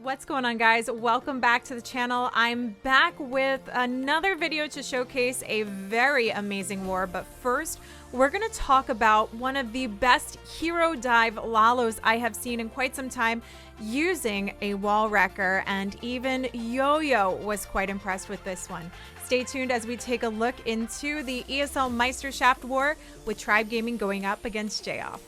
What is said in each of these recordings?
What's going on, guys? Welcome back to the channel. I'm back with another video to showcase a very amazing war, but first we're going to talk about one of the best hero dive lalos I have seen in quite some time using a wall wrecker, and even Yo-Yo was quite impressed with this one. Stay tuned as we take a look into the ESL Meisterschaft war with Tribe Gaming going up against J-Off.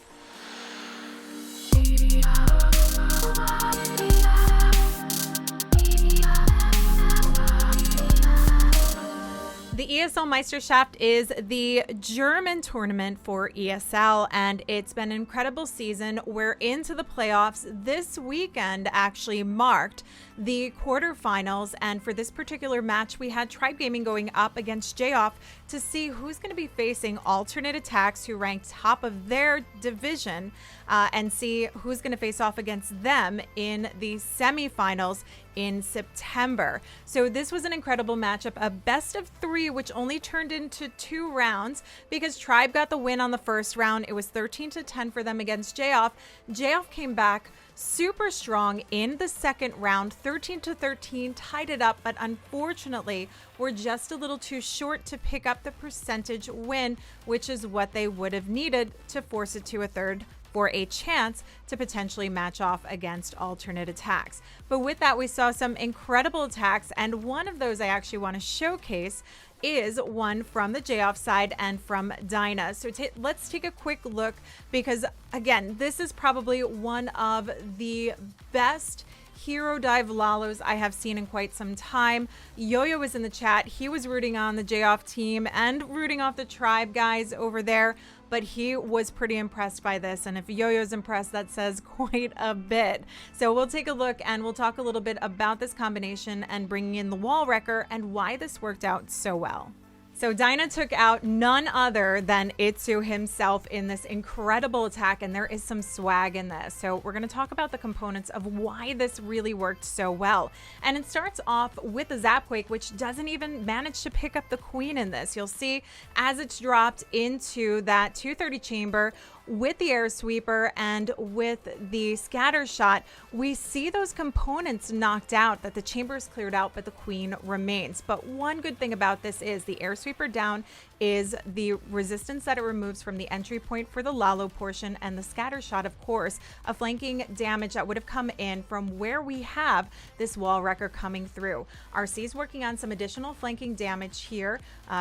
The ESL Meisterschaft is the German tournament for ESL, and it's been an incredible season. We're into the playoffs. This weekend actually marked the quarterfinals, and for this particular match, we had Tribe Gaming going up against J-Off to see who's going to be facing alternate attacks who rank top of their division, and see who's going to face off against them in the semifinals in September. So this was an incredible matchup, a best of three, which only turned into 2 rounds because Tribe got the win on the first round. It was 13-10 for them against J-Off. J-Off came back super strong in the second round, 13-13, tied it up, but unfortunately were just a little too short to pick up the percentage win, which is what they would have needed to force it to a third for a chance to potentially match off against alternate attacks. But with that, we saw some incredible attacks, and one of those I actually want to showcase is one from the J-Off side and from Dyna. So let's take a quick look, because again, this is probably one of the best hero dive lalos I have seen in quite some time. Yo-Yo was in the chat. He was rooting on the J-Off team and rooting off the Tribe guys over there, but he was pretty impressed by this. And if Yo-Yo's impressed, that says quite a bit. So we'll take a look and we'll talk a little bit about this combination and bringing in the wall wrecker and why this worked out so well. So Dyna took out none other than Itsu himself in this incredible attack, and there is some swag in this. So we're going to talk about the components of why this really worked so well. And it starts off with the Zapquake, which doesn't even manage to pick up the queen in this. You'll see as it's dropped into that 230 chamber with the air sweeper and with the scatter shot, we see those components knocked out, that the chamber is cleared out, but the queen remains. But one good thing about this is the air sweeper down is the resistance that it removes from the entry point for the lalo portion, and the scatter shot, of course, a flanking damage that would have come in from where we have this wall wrecker coming through. RC is working on some additional flanking damage here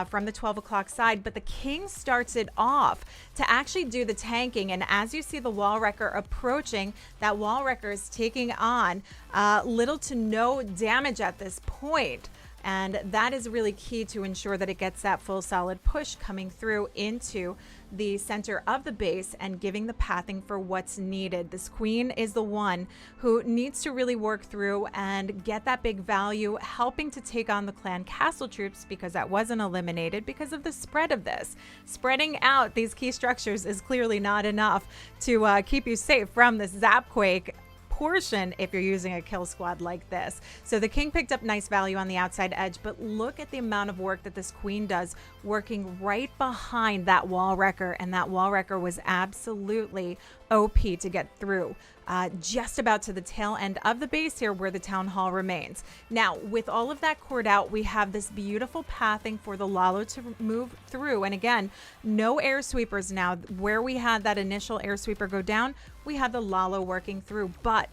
from the 12 o'clock side, but the king starts it off to actually do the tanking. And as you see the wall wrecker approaching, that wall wrecker is taking on little to no damage at this point. And that is really key to ensure that it gets that full solid push coming through into the center of the base and giving the pathing for what's needed. This queen is the one who needs to really work through and get that big value, helping to take on the clan castle troops, because that wasn't eliminated because of the spread of this. Spreading out these key structures is clearly not enough to keep you safe from this Zapquake portion if you're using a kill squad like this. So the king picked up nice value on the outside edge, but look at the amount of work that this queen does working right behind that wall wrecker, and that wall wrecker was absolutely OP to get through. Just about to the tail end of the base here where the town hall remains. Now, with all of that cored out, we have this beautiful pathing for the lalo to move through. And again, no air sweepers now. Where we had that initial air sweeper go down, we have the lalo working through. But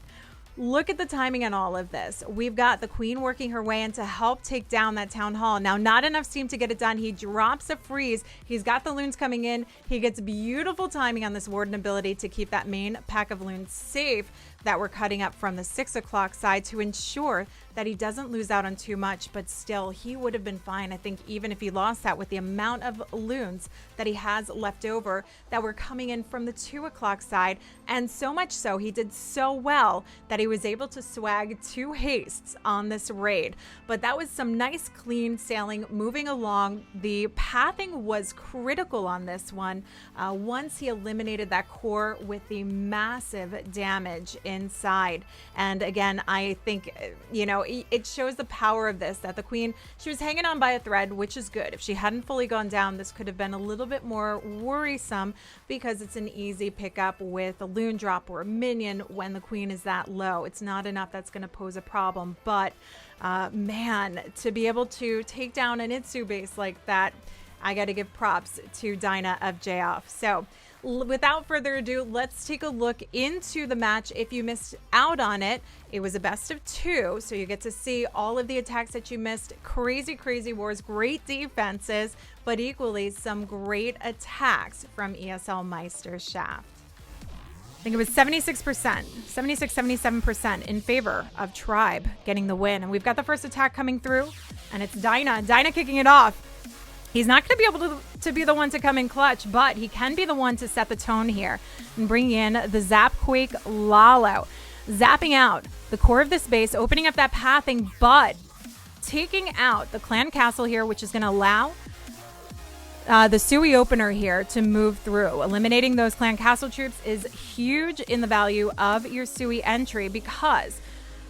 look at the timing on all of this. We've got the queen working her way in to help take down that town hall. Now, not enough steam to get it done. He drops a freeze. He's got the loons coming in. He gets beautiful timing on this warden ability to keep that main pack of loons safe that we're cutting up from the 6 o'clock side to ensure that he doesn't lose out on too much, but still he would have been fine, I think, even if he lost that, with the amount of loons that he has left over that were coming in from the 2 o'clock side. And so much so, he did so well that he was able to swag 2 hastes on this raid. But that was some nice clean sailing moving along. The pathing was critical on this one once he eliminated that core with the massive damage inside. And again, I think, you know, it shows the power of this, that the queen, she was hanging on by a thread, which is good. If she hadn't fully gone down, this could have been a little bit more worrisome because it's an easy pickup with a loon drop or a minion when the queen is that low. It's not enough that's going to pose a problem. But man, to be able to take down an Itsu base like that, I got to give props to Dinah of J-Off. So without further ado, let's take a look into the match. If you missed out on it, it was a best of 2, so you get to see all of the attacks that you missed. Crazy, crazy wars, great defenses, but equally some great attacks from ESL Meisterschaft. I think it was 76%, 77% in favor of Tribe getting the win. And we've got the first attack coming through, and it's Dinah. Dinah kicking it off. He's not going to be able to be the one to come in clutch, but he can be the one to set the tone here and bring in the Zap Quake Lalo. Zapping out the core of this base, opening up that pathing, but taking out the clan castle here, which is going to allow the Sui opener here to move through. Eliminating those clan castle troops is huge in the value of your Sui entry because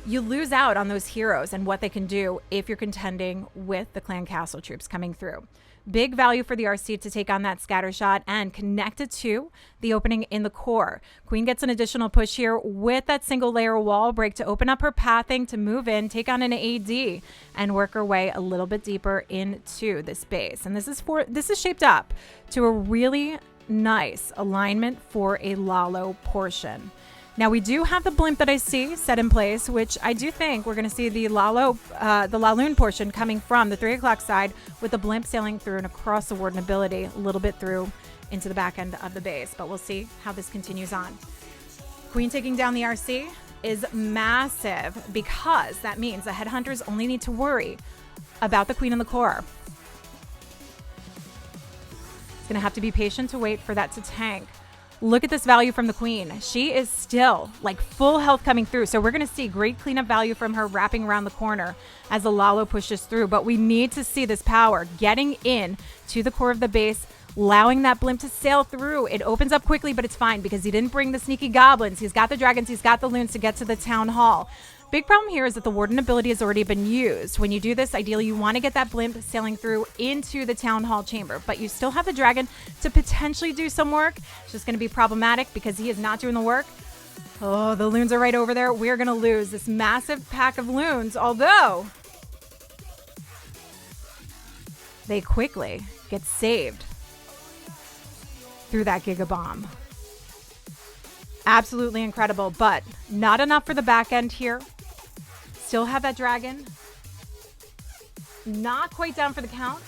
you lose out on those heroes and what they can do if you're contending with the clan castle troops coming through. Big value for the RC to take on that scatter shot and connect it to the opening in the core. Queen gets an additional push here with that single layer wall break to open up her pathing to move in, take on an AD, and work her way a little bit deeper into this base. And this is shaped up to a really nice alignment for a Lalo portion. Now we do have the blimp that I see set in place, which I do think we're going to see the Laloon portion coming from the 3 o'clock side with the blimp sailing through and across the warden ability a little bit through into the back end of the base. But we'll see how this continues on. Queen taking down the RC is massive because that means the headhunters only need to worry about the queen in the core. It's going to have to be patient to wait for that to tank. Look at this value from the queen. She is still like full health coming through. So we're going to see great cleanup value from her wrapping around the corner as the Lalo pushes through. But we need to see this power getting in to the core of the base, allowing that blimp to sail through. It opens up quickly, but it's fine because he didn't bring the sneaky goblins. He's got the dragons. He's got the loons to get to the town hall. Big problem here is that the warden ability has already been used. When you do this, ideally you want to get that blimp sailing through into the town hall chamber, but you still have the dragon to potentially do some work. It's just going to be problematic because he is not doing the work. Oh, the loons are right over there. We're going to lose this massive pack of loons, although they quickly get saved through that Giga Bomb. Absolutely incredible, but not enough for the back end here. Still have that dragon. Not quite down for the count,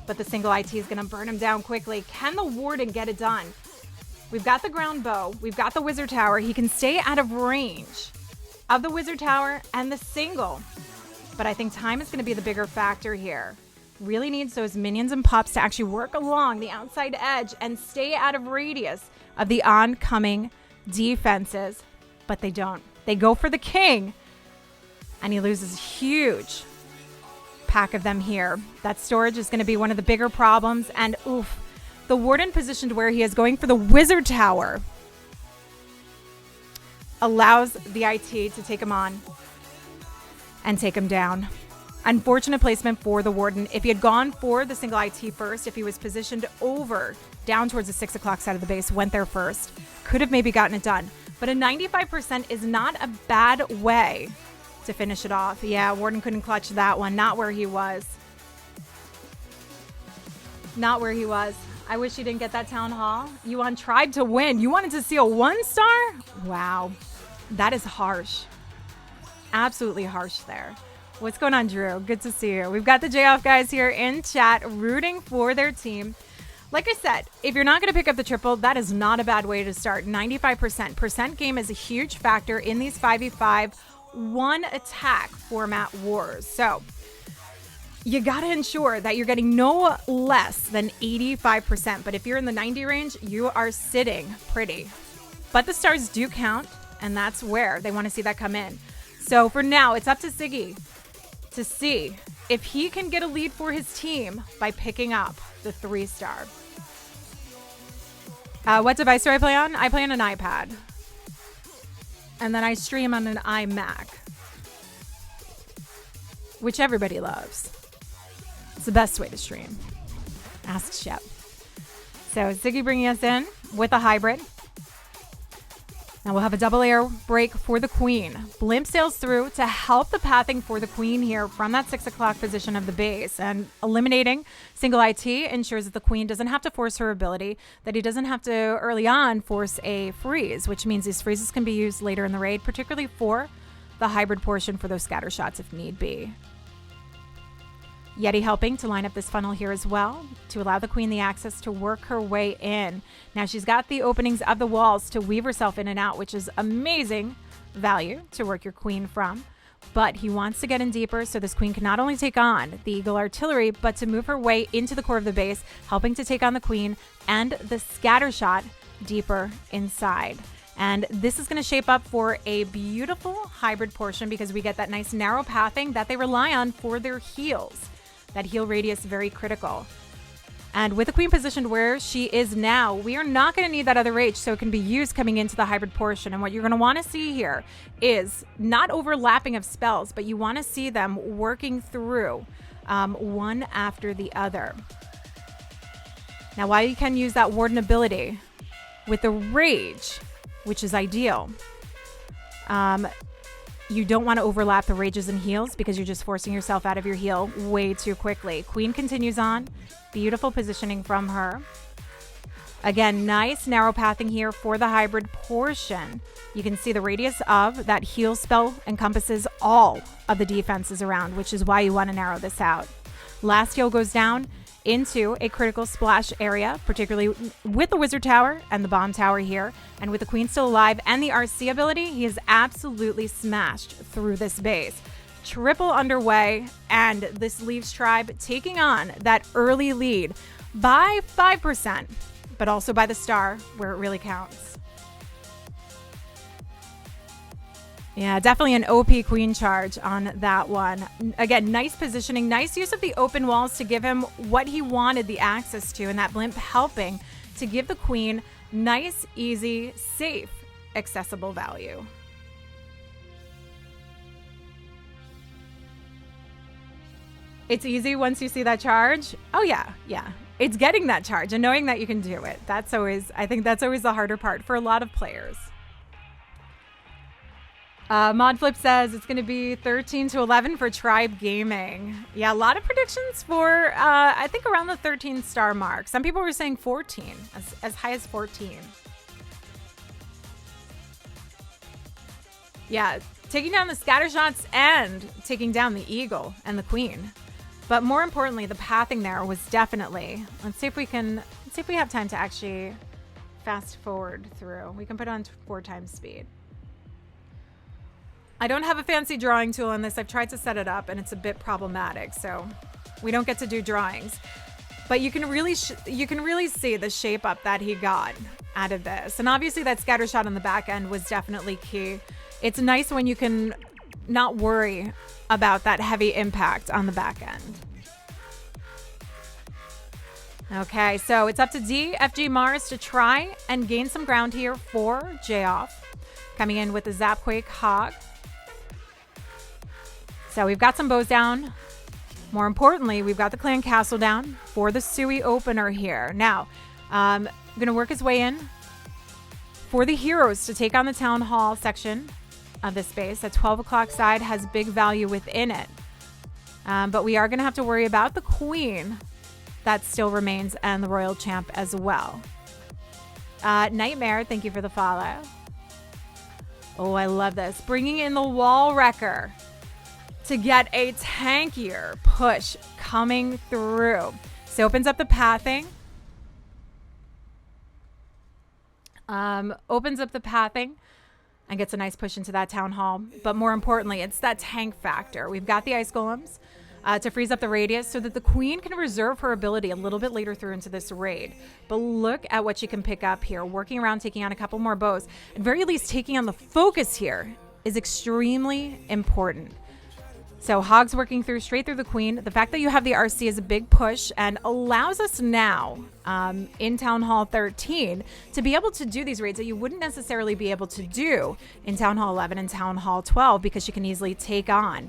but the single IT is going to burn him down quickly. Can the warden get it done? We've got the ground bow. We've got the wizard tower. He can stay out of range of the wizard tower and the single, but I think time is going to be the bigger factor here. Really needs those minions and pups to actually work along the outside edge and stay out of radius of the oncoming defenses, but they don't. They go for the king, and he loses a huge pack of them here. That storage is going to be one of the bigger problems, and oof, the warden positioned where he is going for the wizard tower allows the IT to take him on and take him down. Unfortunate placement for the warden. If he had gone for the single IT first, if he was positioned over down towards the 6 o'clock side of the base, went there first, could have maybe gotten it done. But a 95% is not a bad way to finish it off. Yeah, warden couldn't clutch that one. Not where he was. Not where he was. I wish you didn't get that town hall. You want Tribe to win. You wanted to see a 1-star? Wow. That is harsh. Absolutely harsh there. What's going on, Drew? Good to see you. We've got the J-Off guys here in chat rooting for their team. Like I said, if you're not going to pick up the triple, that is not a bad way to start. 95%. Percent game is a huge factor in these 5v5 one attack format wars. So you got to ensure that you're getting no less than 85%. But if you're in the 90 range, you are sitting pretty. But the stars do count, and that's where they want to see that come in. So for now, it's up to Siggy to see if he can get a lead for his team by picking up the 3-star. What device do I play on? I play on an iPad. And then I stream on an iMac. which everybody loves. It's the best way to stream. Ask Shep. So Ziggy bringing us in with a hybrid. Now we'll have a double air break for the queen. Blimp sails through to help the pathing for the queen here from that 6 o'clock position of the base. And eliminating single IT ensures that the queen doesn't have to force her ability, that he doesn't have to early on force a freeze, which means these freezes can be used later in the raid, particularly for the hybrid portion for those scatter shots if need be. Yeti helping to line up this funnel here as well to allow the queen the access to work her way in. Now she's got the openings of the walls to weave herself in and out, which is amazing value to work your queen from. But he wants to get in deeper so this queen can not only take on the Eagle artillery, but to move her way into the core of the base, helping to take on the queen and the scatter shot deeper inside. And this is going to shape up for a beautiful hybrid portion because we get that nice narrow pathing that they rely on for their heals. That heal radius very critical. And with the queen positioned where she is now, we are not going to need that other rage, so it can be used coming into the hybrid portion. And what you're going to want to see here is not overlapping of spells, but you want to see them working through one after the other. Now, while you can use that warden ability with the rage, which is ideal, you don't want to overlap the rages and heals because you're just forcing yourself out of your heal way too quickly. Queen continues on. Beautiful positioning from her. Again, nice narrow pathing here for the hybrid portion. You can see the radius of that heal spell encompasses all of the defenses around, which is why you want to narrow this out. Last heal goes down into a critical splash area, particularly with the wizard tower and the bomb tower here. And with the queen still alive and the RC ability, he is absolutely smashed through this base. Triple underway, and this leaves Tribe taking on that early lead by 5%, but also by the star where it really counts. Yeah, definitely an OP queen charge on that one. Again, nice positioning, nice use of the open walls to give him what he wanted the access to, and that blimp helping to give the queen nice, easy, safe, accessible value. It's easy once you see that charge. Oh yeah. It's getting that charge and knowing that you can do it. I think that's always the harder part for a lot of players. Modflip says it's going to be 13-11 for Tribe Gaming. Yeah, a lot of predictions for, I think, around the 13 star mark. Some people were saying 14, as high as 14. Yeah, taking down the scatter shots and taking down the Eagle and the Queen. But more importantly, the pathing there was definitely, let's see if we have time to actually fast forward through. We can put on 4 times speed. I don't have a fancy drawing tool on this. I've tried to set it up and it's a bit problematic, so we don't get to do drawings. But you can really see the shape up that he got out of this. And obviously that scatter shot on the back end was definitely key. It's nice when you can not worry about that heavy impact on the back end. Okay, so it's up to DFG Mars to try and gain some ground here for Jayoff. Coming in with the Zap Quake Hog. So we've got some bows down. More importantly, we've got the clan castle down for the Sui opener here. Now, I'm going to work his way in for the heroes to take on the town hall section of this base. That 12 o'clock side has big value within it. But we are going to have to worry about the queen that still remains and the royal champ as well. Nightmare, thank you for the follow. Oh, I love this. Bringing in the wall wrecker to get a tankier push coming through. So opens up the pathing. Opens up the pathing and gets a nice push into that town hall. But more importantly, it's that tank factor. We've got the ice golems to freeze up the radius so that the queen can reserve her ability a little bit later through into this raid. But look at what she can pick up here. Working around, taking on a couple more bows. At very least, taking on the focus here is extremely important. So Hogs working through straight through the queen. The fact that you have the RC is a big push and allows us now in Town Hall 13 to be able to do these raids that you wouldn't necessarily be able to do in Town Hall 11 and Town Hall 12 because you can easily take on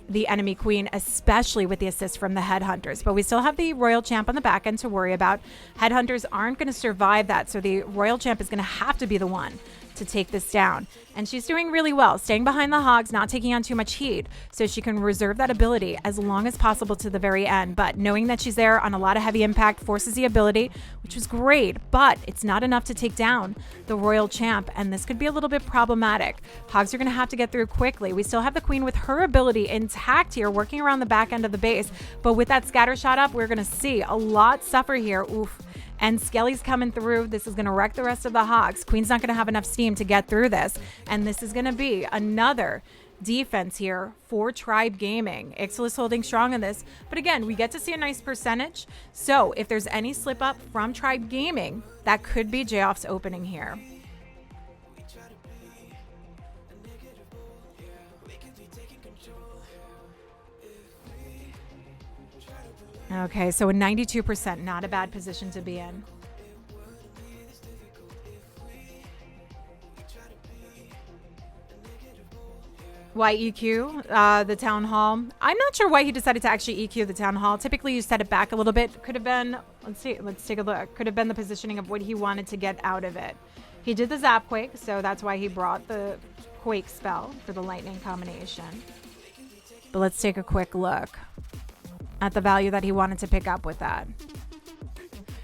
the enemy queen, especially with the assist from the headhunters. But we still have the royal champ on the back end to worry about. Headhunters aren't going to survive that, so the royal champ is going to have to be the one to take this down. And she's doing really well, staying behind the hogs, not taking on too much heat, so she can reserve that ability as long as possible to the very end. But knowing that she's there on a lot of heavy impact forces the ability, which was great, but it's not enough to take down the royal champ, and this could be a little bit problematic. Hogs are going to have to get through quickly. We still have the queen with her ability intact here, working around the back end of the base, but with that scatter shot up, we're going to see a lot suffer here. Oof. And Skelly's coming through. This is going to wreck the rest of the hogs. Queen's not going to have enough steam to get through this. And this is going to be another defense here for Tribe Gaming. Ixel is holding strong on this. But again, we get to see a nice percentage. So if there's any slip up from Tribe Gaming, that could be J-Off's opening here. Okay, so a 92%, not a bad position to be in. Why EQ the town hall? I'm not sure why he decided to actually EQ the town hall. Typically, you set it back a little bit. Could have been, let's take a look. Could have been the positioning of what he wanted to get out of it. He did the zap quake, so that's why he brought the quake spell for the lightning combination. But let's take a quick look at the value that he wanted to pick up with that.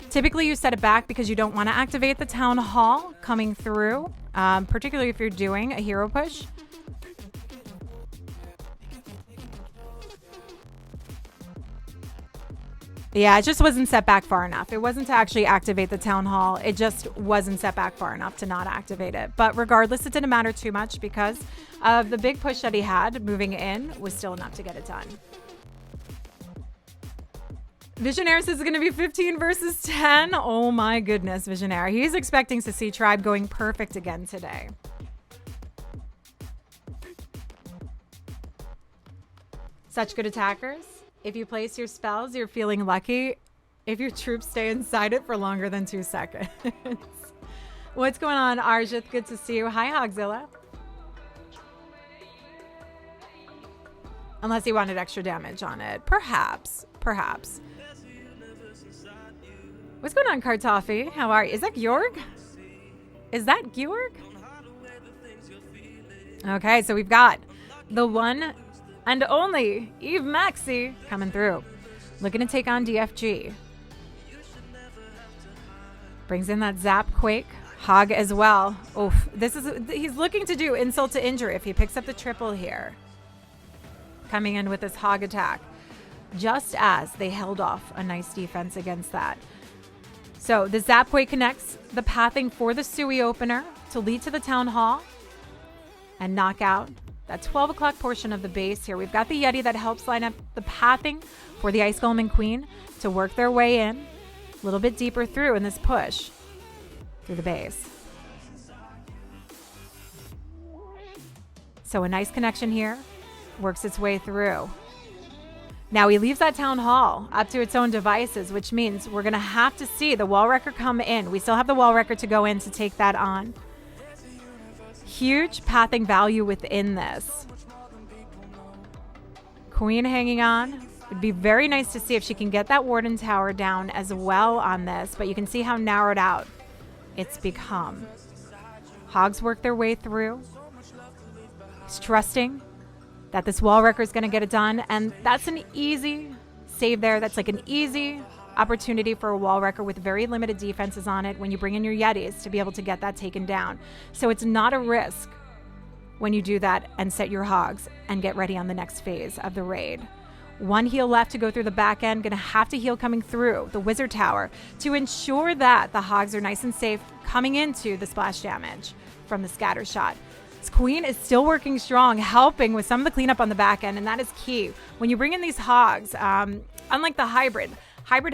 Typically, you set it back because you don't want to activate the town hall coming through, particularly if you're doing a hero push. Yeah, it just wasn't set back far enough. It wasn't to actually activate the town hall. It just wasn't set back far enough to not activate it. But regardless, it didn't matter too much because of the big push that he had moving in was still enough to get it done. Visionaire says it's going to be 15 versus 10. Oh my goodness, Visionaire. He's expecting to see Tribe going perfect again today. Such good attackers. If you place your spells, you're feeling lucky if your troops stay inside it for longer than 2 seconds. What's going on, Arjit? Good to see you. Hi, Hogzilla. Unless he wanted extra damage on it. Perhaps. Perhaps. What's going on, Kartoffee? How are you? Is that Georg? Is that Georg? Okay, so we've got the one and only Eve Maxi coming through. Looking to take on DFG. Brings in that zap quake. Hog as well. Oof. He's looking to do insult to injury if he picks up the triple here. Coming in with this hog attack. Just as they held off a nice defense against that. So the zap quake connects the pathing for the Sui opener to lead to the town hall and knock out that 12 o'clock portion of the base here. We've got the Yeti that helps line up the pathing for the Ice Golem and Queen to work their way in a little bit deeper through in this push through the base. So a nice connection here works its way through. Now he leaves that town hall up to its own devices, which means we're going to have to see the wall wrecker come in. We still have the wall wrecker to go in to take that on. Huge pathing value within this. Queen hanging on. It'd be very nice to see if she can get that Warden Tower down as well on this, but you can see how narrowed out it's become. Hogs work their way through. He's trusting that this wall wrecker is going to get it done, and that's an easy save there. That's like an easy opportunity for a wall wrecker with very limited defenses on it when you bring in your Yetis to be able to get that taken down. So it's not a risk when you do that and set your hogs and get ready on the next phase of the raid. One heal left to go through the back end. Going to have to heal coming through the Wizard Tower to ensure that the hogs are nice and safe coming into the splash damage from the scatter shot. This Queen is still working strong, helping with some of the cleanup on the back end, and that is key. When you bring in these hogs, unlike the hybrid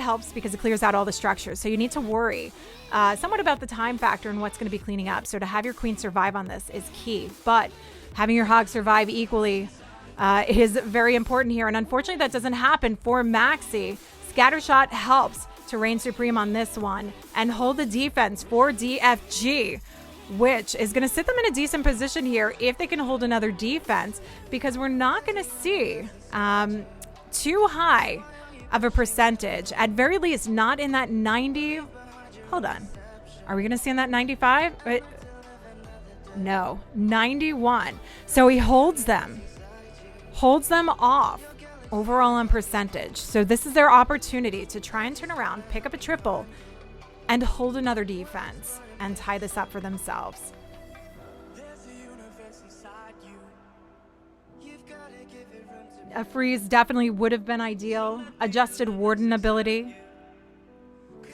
helps because it clears out all the structures, so you need to worry somewhat about the time factor and what's going to be cleaning up. So to have your Queen survive on this is key, but having your hogs survive equally is very important here, and unfortunately that doesn't happen for Maxi. Scattershot helps to reign supreme on this one and hold the defense for DFG. which is going to sit them in a decent position here if they can hold another defense, because we're not going to see too high of a percentage, at very least not in that 90. Hold on, are we going to see in that 95? No, 91. So he holds them off overall on percentage. So this is their opportunity to try and turn around, pick up a triple, and hold another defense and tie this up for themselves. A freeze definitely would have been ideal. Adjusted warden ability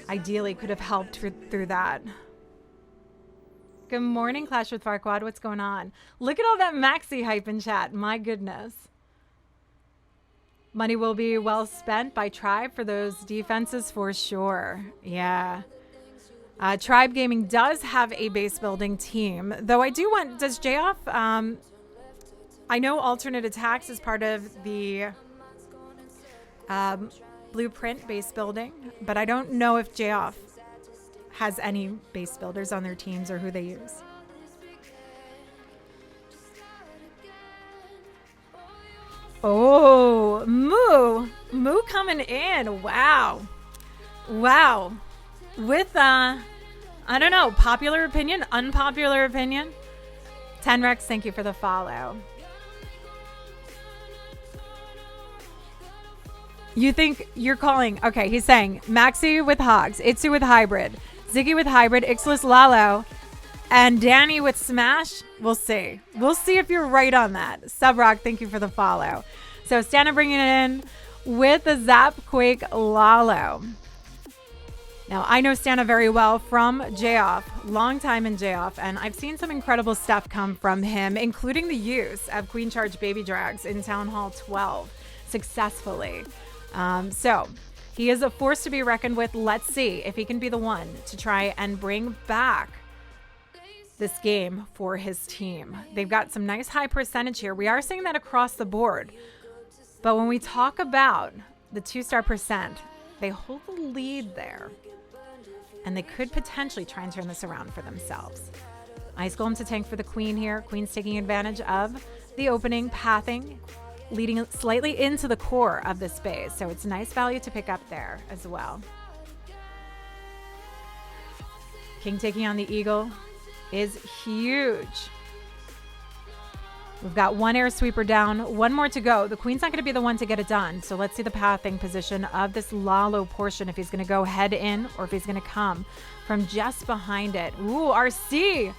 ideally could have helped through that. Good morning, Clash with Farquad. What's going on? Look at all that Maxi hype in chat. My goodness. Money will be well spent by Tribe for those defenses for sure. Yeah. Tribe Gaming does have a base building team, though I do want, does J-Off, I know alternate attacks is part of the blueprint base building, but I don't know if J-Off has any base builders on their teams or who they use. Oh, Moo coming in. Wow. With, I don't know, popular opinion, unpopular opinion. Tenrex, thank you for the follow. You think you're calling, okay, he's saying Maxi with Hogs, Itsu with Hybrid, Ziggy with Hybrid, Ixalis Lalo, and Danny with Smash. We'll see. We'll see if you're right on that. Subrock, thank you for the follow. So Stana bringing it in with the Zap Quake Lalo. Now, I know Stana very well from J-Off, long time in J-Off, and I've seen some incredible stuff come from him, including the use of Queen Charge Baby Drags in Town Hall 12 successfully. So he is a force to be reckoned with. Let's see if he can be the one to try and bring back this game for his team. They've got some nice high percentage here. We are seeing that across the board. But when we talk about the 2-star percent, they hold the lead there. And they could potentially try and turn this around for themselves. Ice Golem to tank for the Queen here. Queen's taking advantage of the opening, pathing, leading slightly into the core of this base. So it's nice value to pick up there as well. King taking on the Eagle is huge. We've got one air sweeper down, one more to go. The Queen's not going to be the one to get it done. So let's see the pathing position of this Lalo portion, if he's going to go head in or if he's going to come from just behind it. Ooh, RC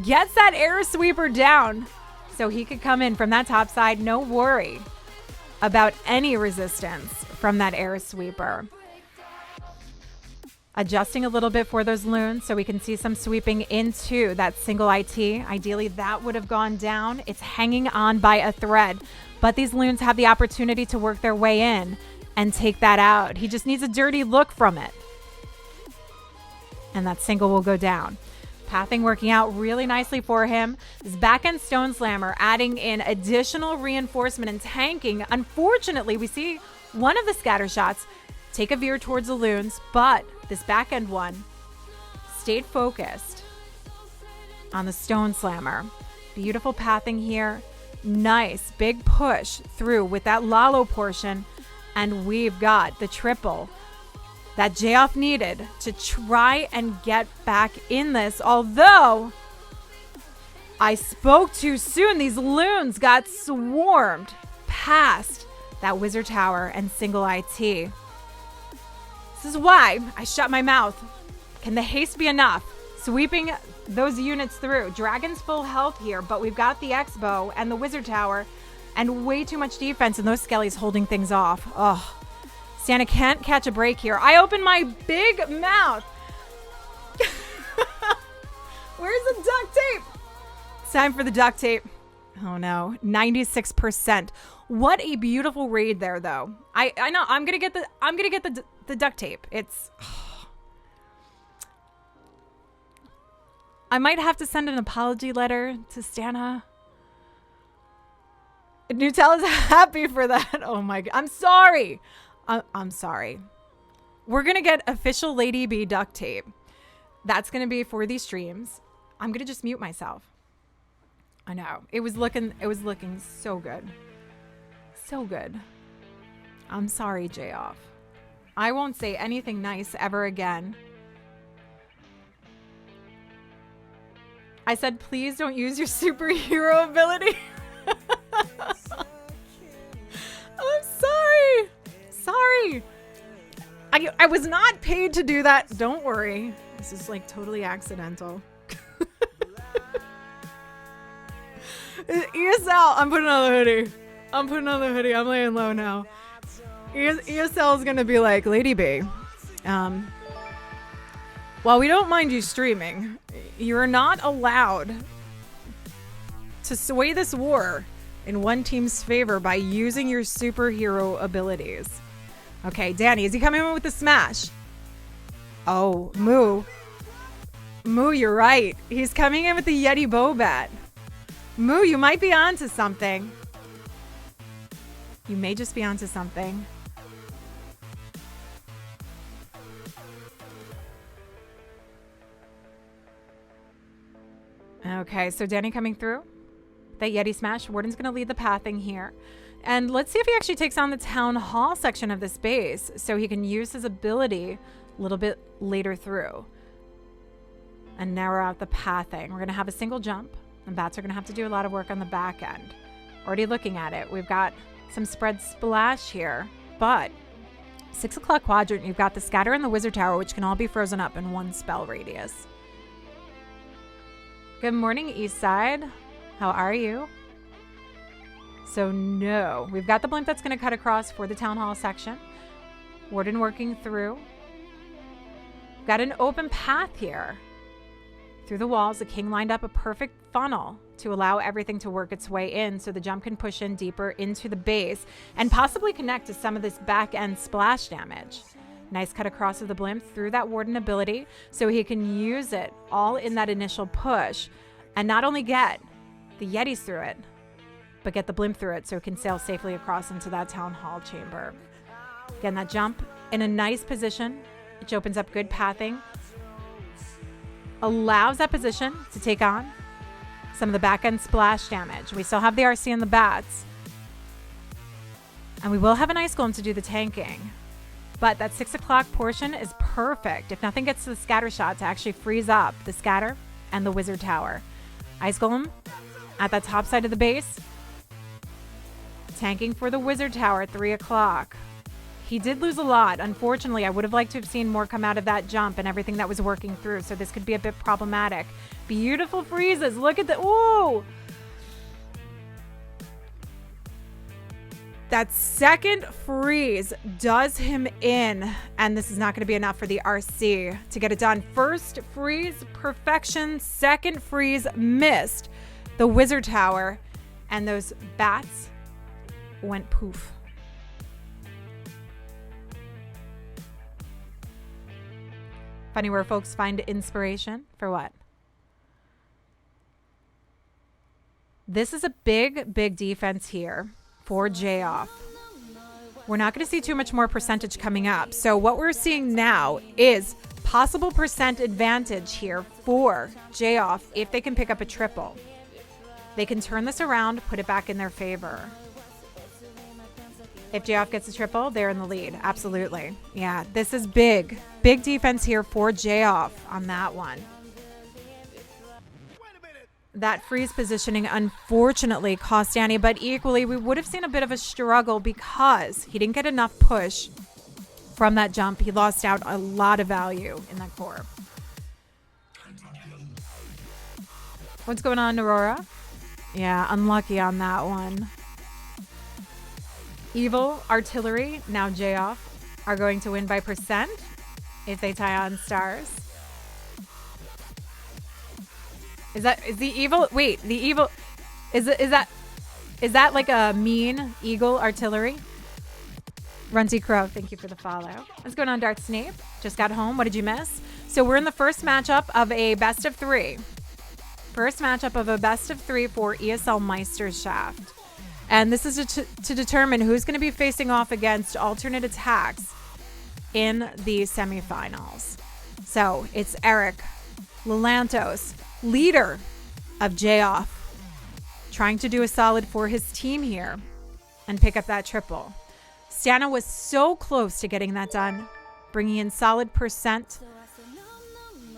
gets that air sweeper down. So he could come in from that top side. No worry about any resistance from that air sweeper. Adjusting a little bit for those loons so we can see some sweeping into that single IT. Ideally, that would have gone down. It's hanging on by a thread, but these loons have the opportunity to work their way in and take that out. He just needs a dirty look from it. And that single will go down. Pathing working out really nicely for him. This back-end Stone Slammer adding in additional reinforcement and tanking. Unfortunately, we see one of the scatter shots take a veer towards the loons, but this back-end one stayed focused on the Stone Slammer. Beautiful pathing here. Nice big push through with that Lalo portion. And we've got the triple that J-Off needed to try and get back in this. Although I spoke too soon, these loons got swarmed past that Wizard Tower and single IT. This is why I shut my mouth. Can the haste be enough? Sweeping those units through. Dragon's full health here, but we've got the X-Bow and the Wizard Tower and way too much defense, and those Skellies holding things off. Oh. Santa can't catch a break here. I open my big mouth. Where's the duct tape? It's time for the duct tape. Oh no, 96%. What a beautiful raid there, though. I know I'm gonna get the duct tape. It's. I might have to send an apology letter to Stana. Nutella's happy for that. Oh my god, I'm sorry. I'm sorry. We're going to get official LadyB duct tape. That's going to be for these streams. I'm going to just mute myself. I know. It was looking so good. So good. I'm sorry, J-Off. I won't say anything nice ever again. I said, please don't use your superhero ability. I'm sorry. Sorry. I was not paid to do that. Don't worry. This is like totally accidental. ESL, I'm putting on the hoodie. I'm laying low now. ESL is going to be like, LadyB, while we don't mind you streaming, you're not allowed to sway this war in one team's favor by using your superhero abilities. Okay, Danny, is he coming in with the smash? Oh, Moo. Moo, you're right. He's coming in with the Yeti bow bat. Moo, you might be onto something. You may just be onto something. Okay, so Danny coming through. That Yeti smash. Warden's going to lead the pathing here. And let's see if he actually takes on the town hall section of this base so he can use his ability a little bit later through. And narrow out the pathing. We're going to have a single jump. And bats are going to have to do a lot of work on the back end. Already looking at it. We've got some spread splash here. But 6 o'clock quadrant, you've got the scatter and the wizard tower, which can all be frozen up in one spell radius. Good morning, East Side. How are you? So no, we've got the blimp that's going to cut across for the town hall section. Warden working through. Got an open path here. Through the walls, the king lined up a perfect funnel to allow everything to work its way in so the jump can push in deeper into the base and possibly connect to some of this back end splash damage. Nice cut across of the blimp through that warden ability so he can use it all in that initial push and not only get the Yetis through it, but get the blimp through it so it can sail safely across into that town hall chamber. Again, that jump in a nice position, which opens up good pathing, allows that position to take on some of the back end splash damage. We still have the RC and the bats, and we will have an ice golem to do the tanking. But that 6 o'clock portion is perfect. If nothing gets to the scatter shot to actually freeze up the scatter and the wizard tower. Ice golem at that top side of the base. Tanking for the wizard tower at 3 o'clock. He did lose a lot. Unfortunately, I would have liked to have seen more come out of that jump and everything that was working through. So this could be a bit problematic. Beautiful freezes. Look at the... Ooh! That second freeze does him in, and this is not going to be enough for the RC to get it done. First freeze, perfection. Second freeze, missed. The wizard tower and those bats went poof. Funny where folks find inspiration for what? This is a big, big defense here for J-Off. We're not going to see too much more percentage coming up. So what we're seeing now is possible percent advantage here for J-Off if they can pick up a triple. They can turn this around, put it back in their favor. If J-Off gets a triple, they're in the lead. Absolutely. Yeah, this is big. Big defense here for J-Off on that one. That freeze positioning unfortunately cost Danny, but equally we would have seen a bit of a struggle because he didn't get enough push from that jump. He lost out a lot of value in that core. What's going on, Aurora? Yeah, unlucky on that one. Evil Artillery, now J-Off, are going to win by percent if they tie on stars. Is the evil? Wait, the evil is that like a mean eagle artillery? Runty Crow, thank you for the follow. What's going on, Darth Snape? Just got home. What did you miss? So we're in the first matchup of a best of three. First matchup of a best of three for ESL Meisterschaft. And this is to determine who's going to be facing off against alternate attacks in the semifinals. So it's Eric, Lelantos, leader of J-Off, trying to do a solid for his team here and pick up that triple. Stana was so close to getting that done, bringing in solid percent.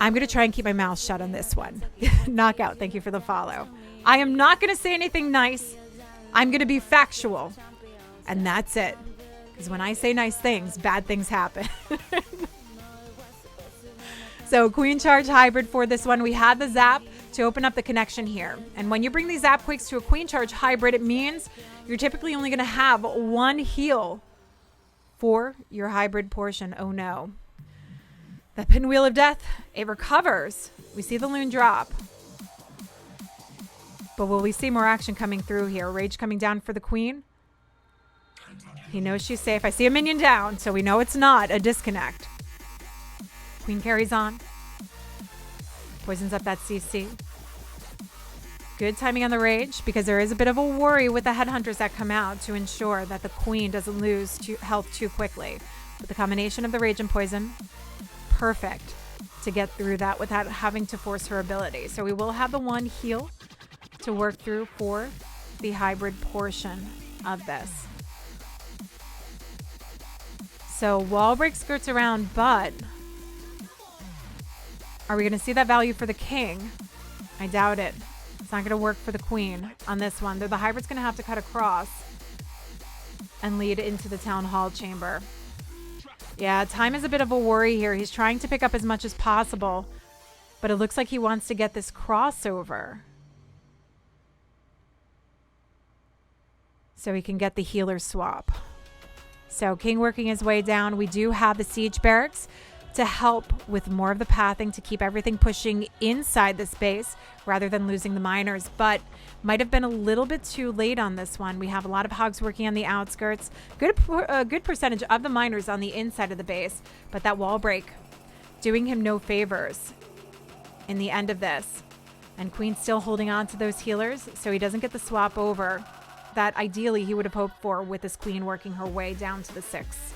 I'm going to try and keep my mouth shut on this one. Knockout, thank you for the follow. I am not going to say anything nice. I'm going to be factual. And that's it. Because when I say nice things, bad things happen. So Queen Charge Hybrid for this one. We had the Zap to open up the connection here. And when you bring these Zap Quakes to a Queen Charge Hybrid, it means you're typically only going to have one heal for your hybrid portion. Oh no. That Pinwheel of Death, it recovers. We see the Loon drop. But will we see more action coming through here? Rage coming down for the Queen. He knows she's safe. I see a minion down, so we know it's not a disconnect. Queen carries on. Poisons up that CC. Good timing on the Rage, because there is a bit of a worry with the Headhunters that come out to ensure that the Queen doesn't lose health too quickly. With the combination of the Rage and Poison, perfect to get through that without having to force her ability. So we will have the one heal to work through for the hybrid portion of this. So wall break skirts around, but are we going to see that value for the King? I doubt it. It's not going to work for the Queen on this one. The hybrid's going to have to cut across and lead into the Town Hall chamber. Yeah, time is a bit of a worry here. He's trying to pick up as much as possible, but it looks like he wants to get this crossover so he can get the healer swap. So King working his way down. We do have the Siege Barracks to help with more of the pathing to keep everything pushing inside the space rather than losing the miners, but might have been a little bit too late on this one. We have a lot of hogs working on the outskirts. Good percentage of the miners on the inside of the base, but that wall break doing him no favors in the end of this. And Queen still holding on to those healers so he doesn't get the swap over that ideally he would have hoped for with this Queen working her way down to the 6.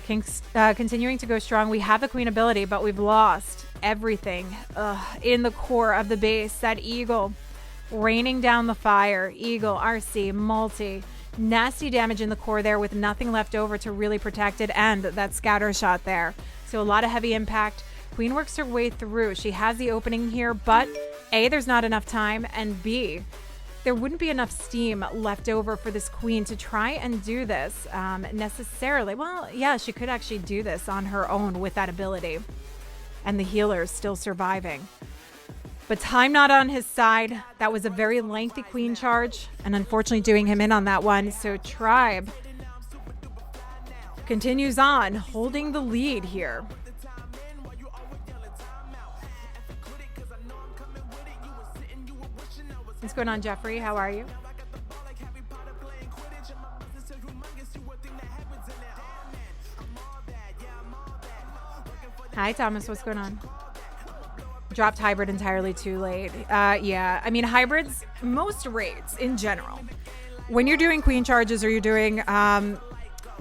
King's continuing to go strong. We have the Queen ability, but we've lost everything in the core of the base. That Eagle raining down the fire. Eagle, RC, multi. Nasty damage in the core there with nothing left over to really protect it, and that scatter shot there. So a lot of heavy impact. Queen works her way through. She has the opening here, but A, there's not enough time, and B, there wouldn't be enough steam left over for this Queen to try and do this necessarily. Well, yeah, she could actually do this on her own with that ability. And the healer is still surviving. But time not on his side. That was a very lengthy Queen charge, and unfortunately doing him in on that one. So Tribe continues on, holding the lead here. What's going on, Jeffrey? How are you? Hi, Thomas. What's going on? Dropped hybrid entirely too late. Yeah, I mean, hybrids, most raids in general, when you're doing Queen charges or you're doing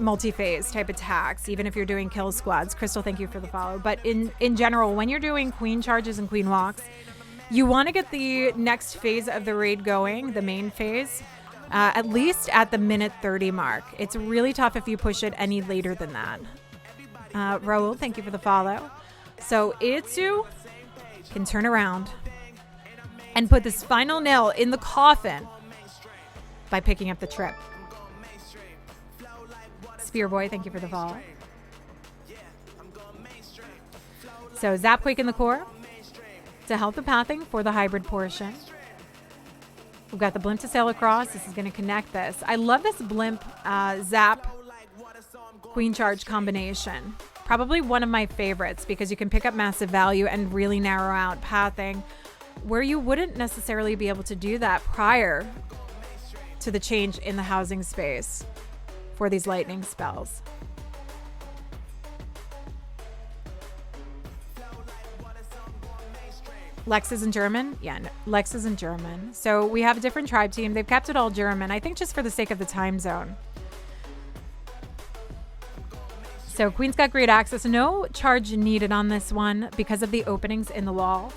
multi-phase type attacks, even if you're doing kill squads, Crystal, thank you for the follow. But in general, when you're doing Queen charges and Queen walks, you want to get the next phase of the raid going, the main phase, at least at the minute 30 mark. It's really tough if you push it any later than that. Raul, thank you for the follow. So Itsu can turn around and put this final nail in the coffin by picking up the trip. Spear Boy, thank you for the follow. So Zap Quake in the core to help the pathing for the hybrid portion. We've got the blimp to sail across. This is going to connect this. I love this blimp Zap Queen charge combination. Probably one of my favorites because you can pick up massive value and really narrow out pathing where you wouldn't necessarily be able to do that prior to the change in the housing space for these lightning spells. Lex is in German? Yeah, no, Lex is in German. So we have a different tribe team. They've kept it all German, I think just for the sake of the time zone. So Queen's got great access. No charge needed on this one because of the openings in the walls.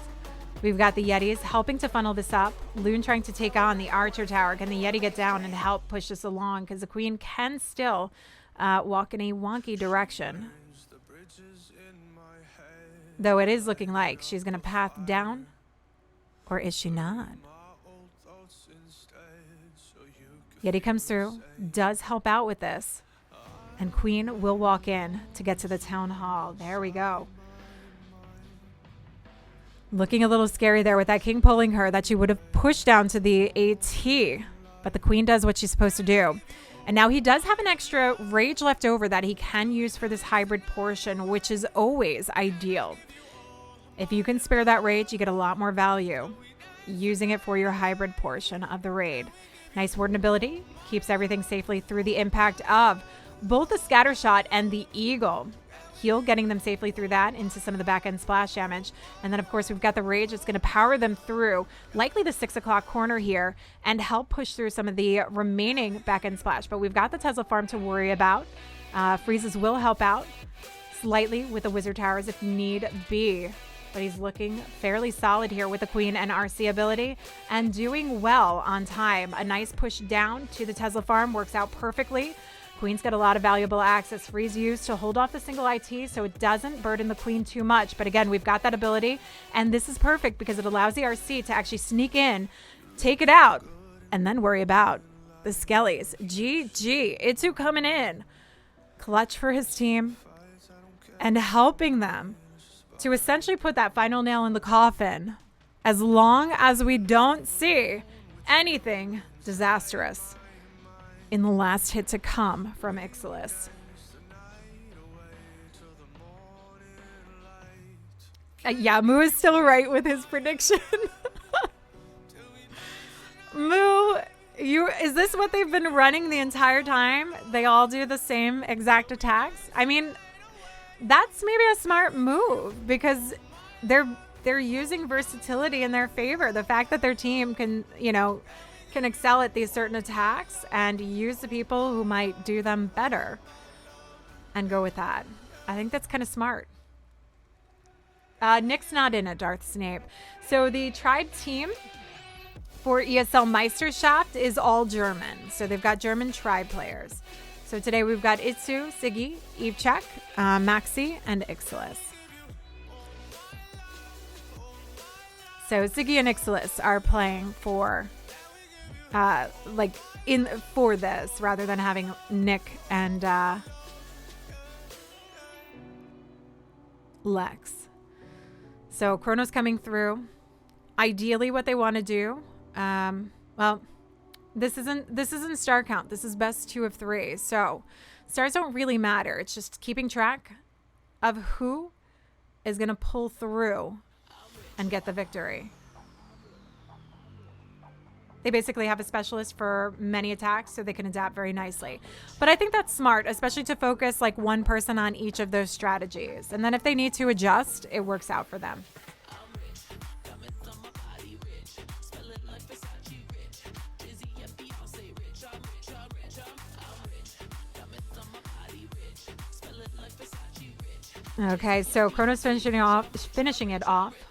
We've got the Yetis helping to funnel this up. Loon trying to take on the Archer Tower. Can the Yeti get down and help push this along? Because the Queen can still walk in a wonky direction. Though it is looking like she's going to path down. Or is she not? Yeti comes through. Does help out with this. And Queen will walk in to get to the town hall. There we go. Looking a little scary there with that king pulling her, that she would have pushed down to the AT. But the Queen does what she's supposed to do. And now he does have an extra rage left over that he can use for this hybrid portion, which is always ideal. If you can spare that rage, you get a lot more value using it for your hybrid portion of the raid. Nice warden ability. Keeps everything safely through the impact of both the scatter shot and the eagle. Heal, getting them safely through that into some of the back end splash damage. And then, of course, we've got the rage. It's going to power them through likely the 6 o'clock corner here and help push through some of the remaining back end splash. But we've got the Tesla farm to worry about. Freezes will help out slightly with the wizard towers if need be. But he's looking fairly solid here with the Queen and RC ability and doing well on time. A nice push down to the Tesla farm works out perfectly. Queen's got a lot of valuable access. Freeze used to hold off the single IT so it doesn't burden the Queen too much. But again, we've got that ability. And this is perfect because it allows the RC to actually sneak in, take it out, and then worry about the Skellies. GG. Itsu coming in. Clutch for his team and helping them to essentially put that final nail in the coffin as long as we don't see anything disastrous in the last hit to come from Ixalis. Yeah, Moo is still right with his prediction. Moo, is this what they've been running the entire time? They all do the same exact attacks? I mean, that's maybe a smart move because they're using versatility in their favor. The fact that their team can excel at these certain attacks and use the people who might do them better and go with that. I think that's kind of smart. Nick's not in it, Darth Snape. So the tribe team for ESL Meisterschaft is all German. So they've got German tribe players. So today we've got Itsu, Siggy, Evechek, Maxi, and Ixalis. So Siggy and Ixalis are playing for for this rather than having Nick and Lex. So Chrono's coming through. Ideally what they want to do, this isn't star count. This is best 2 of 3. So stars don't really matter. It's just keeping track of who is going to pull through and get the victory. They basically have a specialist for many attacks so they can adapt very nicely. But I think that's smart, especially to focus like one person on each of those strategies. And then if they need to adjust, it works out for them. Okay, so Chrono's finishing it off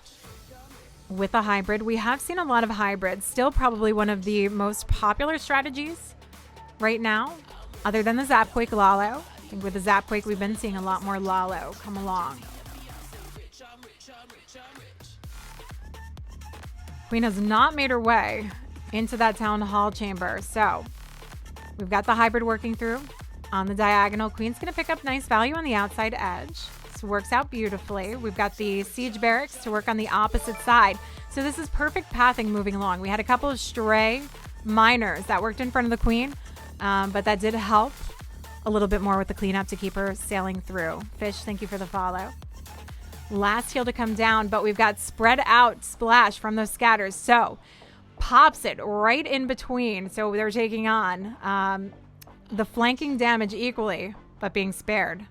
with a hybrid. We have seen a lot of hybrids. Still probably one of the most popular strategies right now, other than the Zapquake Lalo. I think with the Zapquake, we've been seeing a lot more Lalo come along. Queen has not made her way into that town hall chamber. So we've got the hybrid working through on the diagonal. Queen's going to pick up nice value on the outside edge. Works out beautifully. We've got the siege barracks to work on the opposite side. So this is perfect pathing moving along. We had a couple of stray miners that worked in front of the Queen, but that did help a little bit more with the cleanup to keep her sailing through. Fish, thank you for the follow. Last heal to come down, but we've got spread out splash from those scatters. So pops it right in between. So they're taking on the flanking damage equally, but being spared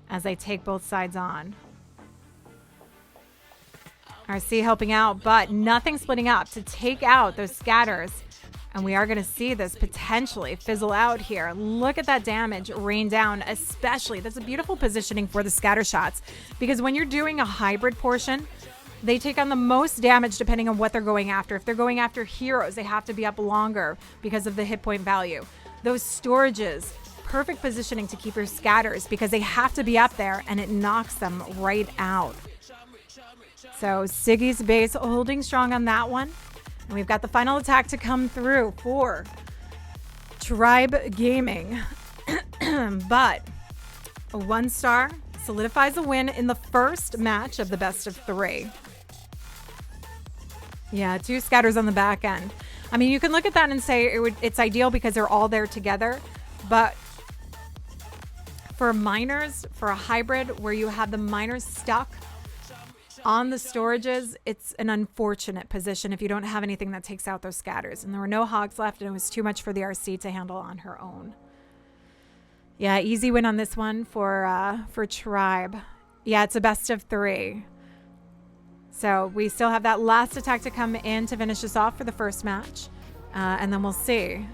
as they take both sides on. RC helping out, but nothing splitting up to take out those scatters And we are going to see this potentially fizzle out here. Look at that damage rain down, especially. That's a beautiful positioning for the scatter shots, because when you're doing a hybrid portion, they take on the most damage depending on what they're going after. If they're going after heroes, they have to be up longer because of the hit point value. Those storages, perfect positioning to keep your scatters because they have to be up there and it knocks them right out. So Siggy's base holding strong on that one. And we've got the final attack to come through for Tribe Gaming. But a 1-star solidifies a win in the first match of the best of 3. Yeah, 2 scatters on the back end. I mean, you can look at that and say it's ideal because they're all there together. But for miners, for a hybrid where you have the miners stuck on the storages, it's an unfortunate position if you don't have anything that takes out those scatters. And there were no hogs left, and it was too much for the RC to handle on her own. Yeah, easy win on this one for Tribe. Yeah, it's a best of 3. So we still have that last attack to come in to finish us off for the first match. And then we'll see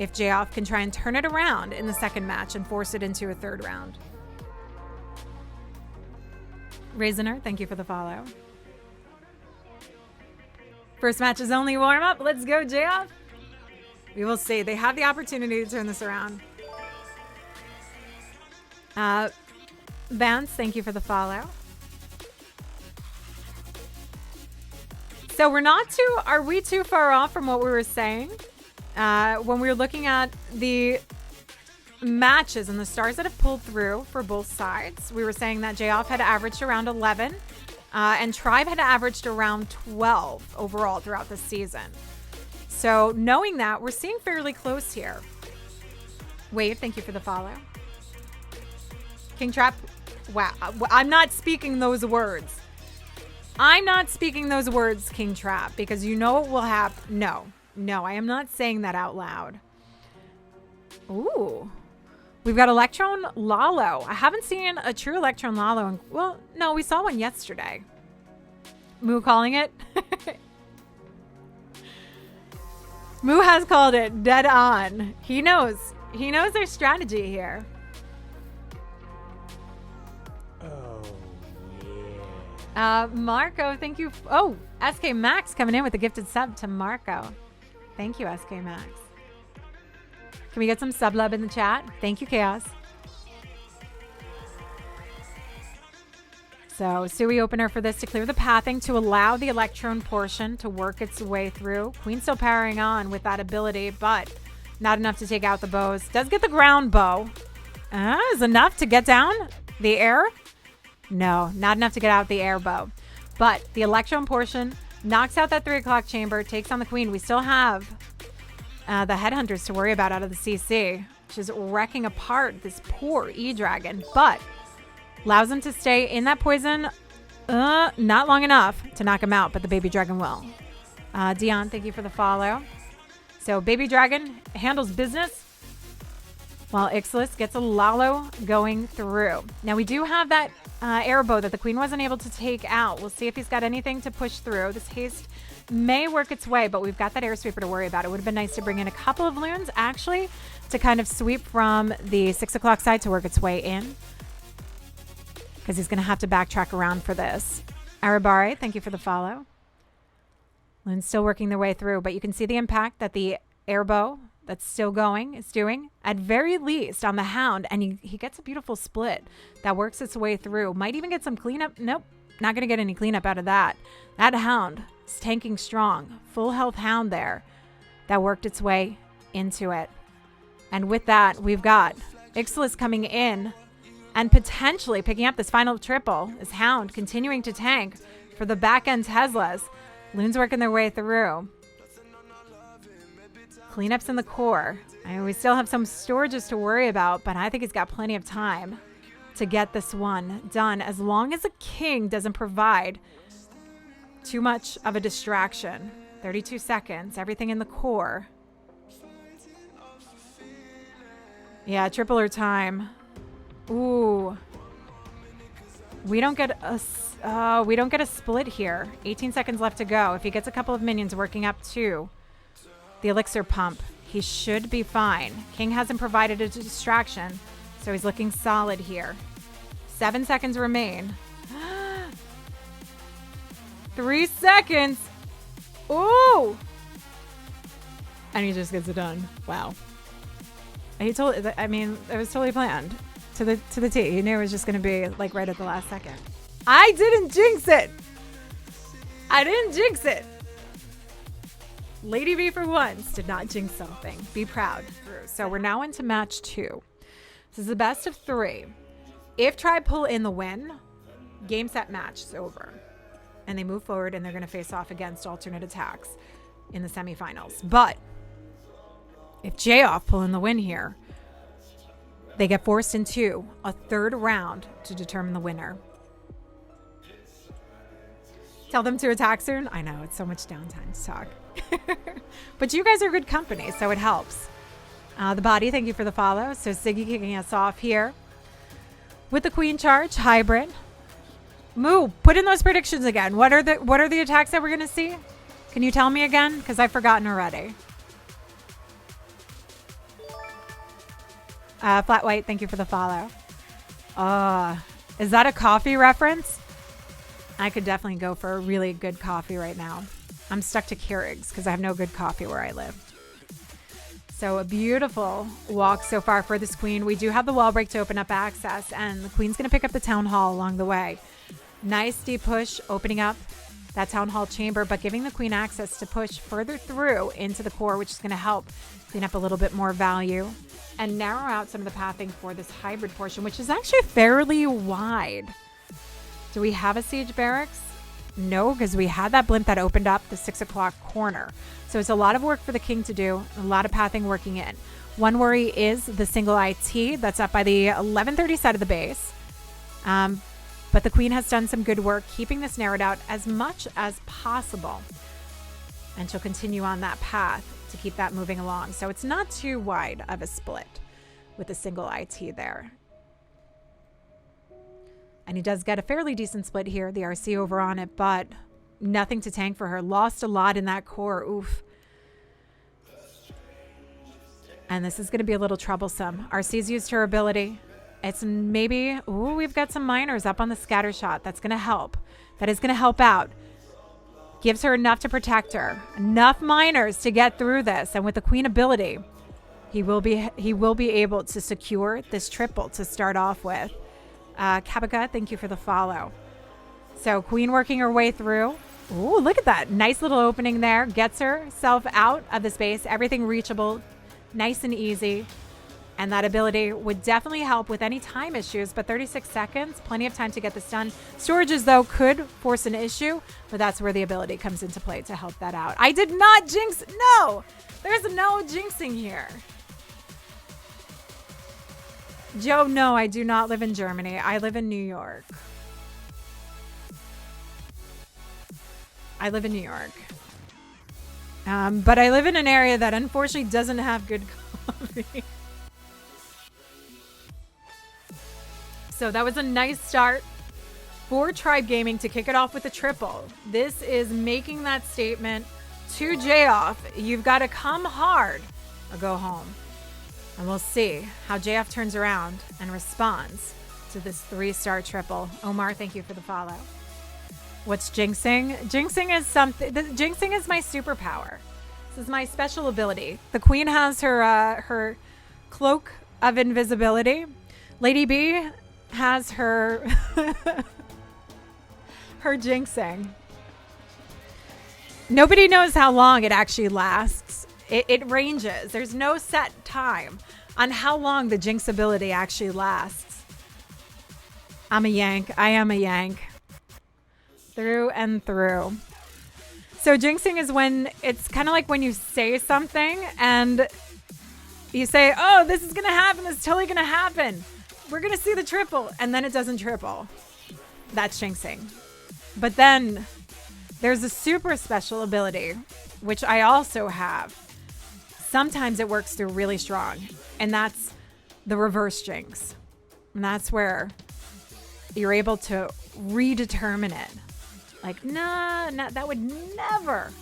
if J-Off can try and turn it around in the second match and force it into a 3rd round. Raisiner, thank you for the follow. First match is only warm-up. Let's go, J-Off. We will see. They have the opportunity to turn this around. Vance, thank you for the follow. So are we too far off from what we were saying? When we were looking at the matches and the stars that have pulled through for both sides, we were saying that J-Off had averaged around 11 and Tribe had averaged around 12 overall throughout the season. So knowing that, we're seeing fairly close here. Wade, thank you for the follow. King Trap, wow, I'm not speaking those words. I'm not speaking those words, King Trap, because you know what will happen. No, I am not saying that out loud. Ooh. We've got Electron Lalo. I haven't seen a true Electron Lalo. Well, no, we saw one yesterday. Moo calling it. Moo has called it dead on. He knows their strategy here. Oh, yeah. Marco, thank you. Oh, SK Max coming in with a gifted sub to Marco. Thank you, SK Max. Can we get some sub love in the chat? Thank you, Chaos. So, Sui opener for this to clear the pathing to allow the Electron portion to work its way through. Queen still powering on with that ability, but not enough to take out the bows. Does get the ground bow. Is enough to get down the air? No, not enough to get out the air bow. But the Electron portion knocks out that 3 o'clock chamber, takes on the Queen. We still have the headhunters to worry about out of the CC, which is wrecking apart this poor E-Dragon, but allows him to stay in that poison not long enough to knock him out, but the baby dragon will. Dion, thank you for the follow. So baby dragon handles business while Ixalis gets a Lalo going through. Now we do have that air bow that the Queen wasn't able to take out. We'll see if he's got anything to push through. This haste may work its way, but we've got that air sweeper to worry about. It would have been nice to bring in a couple of loons actually to kind of sweep from the 6 o'clock side to work its way in, because he's going to have to backtrack around for this. Arabare, thank you for the follow. Loons still working their way through, but you can see the impact that the air bow that's still going is doing, at very least on the Hound, and he gets a beautiful split that works its way through. Might even get some cleanup. Nope, not going to get any cleanup out of that. That Hound is tanking strong. Full health Hound there that worked its way into it. And with that, we've got Ixalis coming in and potentially picking up this final triple. This Hound continuing to tank for the back end Teslas. Loons working their way through. Cleanups in the core. I mean, we still have some storages to worry about, but I think he's got plenty of time to get this one done, as long as the King doesn't provide too much of a distraction. 32 seconds, everything in the core. Yeah, tripler time. Ooh. We don't get a split here. 18 seconds left to go. If he gets a couple of minions working up too. the elixir pump. He should be fine. King hasn't provided a distraction, so he's looking solid here. 7 seconds remain. 3 seconds. Ooh. And he just gets it done. Wow. He told, I mean, it was totally planned to the T. He knew it was just going to be like right at the last second. I didn't jinx it. I didn't jinx it. LadyB for once did not jinx something. Be proud. So we're now into match 2. This is the best of 3. If Tribe pull in the win, game, set, match is over. And they move forward and they're going to face off against alternate attacks in the semifinals. But if J-Off pull in the win here, they get forced into a 3rd round to determine the winner. Tell them to attack soon. I know, it's so much downtime to talk. But you guys are good company, so it helps. The body, thank you for the follow. So Siggy kicking us off here with the Queen Charge hybrid. Moo, put in those predictions again. What are the attacks that we're going to see? Can you tell me again? Because I've forgotten already. Flat White, thank you for the follow. Is that a coffee reference? I could definitely go for a really good coffee right now. I'm stuck to Keurig's because I have no good coffee where I live. So a beautiful walk so far for this Queen. We do have the wall break to open up access, and the Queen's going to pick up the Town Hall along the way. Nice deep push, opening up that Town Hall chamber, but giving the Queen access to push further through into the core, which is going to help clean up a little bit more value and narrow out some of the pathing for this hybrid portion, which is actually fairly wide. Do we have a siege barracks? No, because we had that blimp that opened up the 6 o'clock corner. So it's a lot of work for the King to do, a lot of pathing working in. One worry is the single IT that's up by the 1130 side of the base. But the Queen has done some good work keeping this narrowed out as much as possible. And she'll continue on that path to keep that moving along. So it's not too wide of a split with a single IT there. And he does get a fairly decent split here, the RC over on it, but nothing to tank for her. Lost a lot in that core. Oof. And this is going to be a little troublesome. RC's used her ability. It's maybe, ooh, we've got some miners up on the scatter shot. That's going to help. That is going to help out. Gives her enough to protect her. Enough miners to get through this. And with the Queen ability, he will be able to secure this triple to start off with. Kabaka, thank you for the follow. So Queen working her way through. Ooh, look at that. Nice little opening there. Gets herself out of the space. Everything reachable. Nice and easy. And that ability would definitely help with any time issues, but 36 seconds, plenty of time to get this done. Storages, though, could force an issue, but that's where the ability comes into play to help that out. I did not jinx. No, there's no jinxing here. Joe, no, I do not live in Germany. I live in New York. I live in New York. But I live in an area that unfortunately doesn't have good coffee. So that was a nice start for Tribe Gaming to kick it off with a triple. This is making that statement to J-Off. You've got to come hard or go home. And we'll see how J-Off turns around and responds to this 3-star triple. Omar, thank you for the follow. What's jinxing? Jinxing is something. Jinxing is my superpower. This is my special ability. The Queen has her cloak of invisibility. LadyB has her her jinxing. Nobody knows how long it actually lasts. It ranges. There's no set time on how long the jinx ability actually lasts. I'm a Yank. I am a Yank. Through and through. So jinxing is when it's kind of like when you say something and you say, oh, this is going to happen. This is totally going to happen. We're going to see the triple. And then it doesn't triple. That's jinxing. But then there's a super special ability, which I also have. Sometimes it works through really strong. And that's the reverse jinx. And that's where you're able to redetermine it. Like, nah, that would never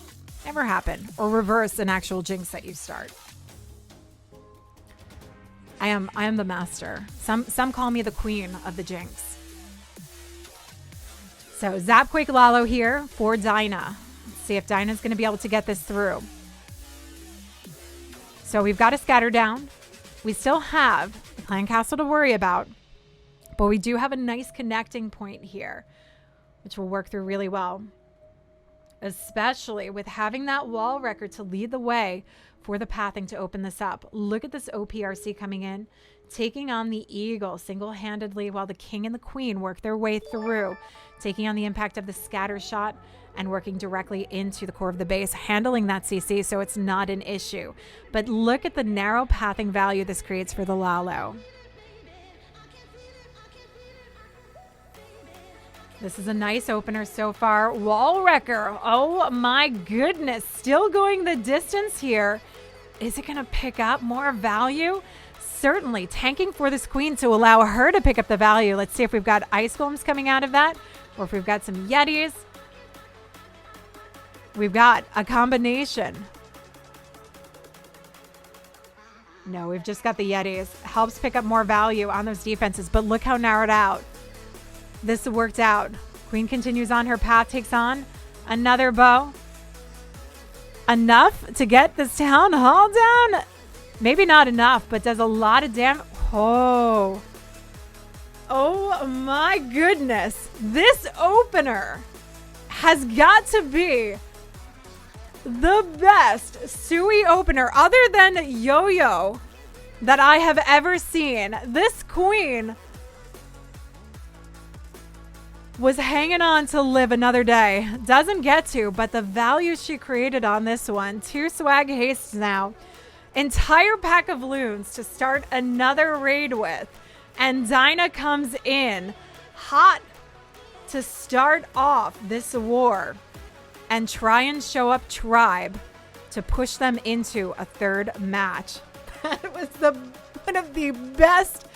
Never happen. Or reverse an actual jinx that you start. I am the master. Some call me the queen of the jinx. So Zap, Quake, Lalo here for Dinah. Let's see if Dinah's going to be able to get this through. So we've got a scatter down. We still have the clan castle to worry about, but we do have a nice connecting point here, which will work through really well, especially with having that wall record to lead the way for the pathing to open this up. Look at this OPRC coming in, taking on the eagle single-handedly while the king and the queen work their way through, taking on the impact of the scatter shot and working directly into the core of the base, handling that CC so it's not an issue. But look at the narrow pathing value this creates for the Lalo. This is a nice opener so far. Wall wrecker. Oh my goodness. Still going the distance here. Is it going to pick up more value? Certainly. Tanking for this queen to allow her to pick up the value. Let's see if we've got ice golems coming out of that, or if we've got some Yetis. We've got a combination. No, we've just got the Yetis. Helps pick up more value on those defenses, but look how narrowed out. This worked out. Queen continues on her path, takes on another bow. Enough to get this town hall down? Maybe not enough, but does a lot of damage. Oh my goodness. This opener has got to be the best Sui opener other than Yo-Yo that I have ever seen. This queen was hanging on to live another day. Doesn't get to, but the value she created on this one. 2 swag hastes now. Entire pack of loons to start another raid with. And Dinah comes in hot to start off this war and try and show up Tribe to push them into a third match. That was one of the best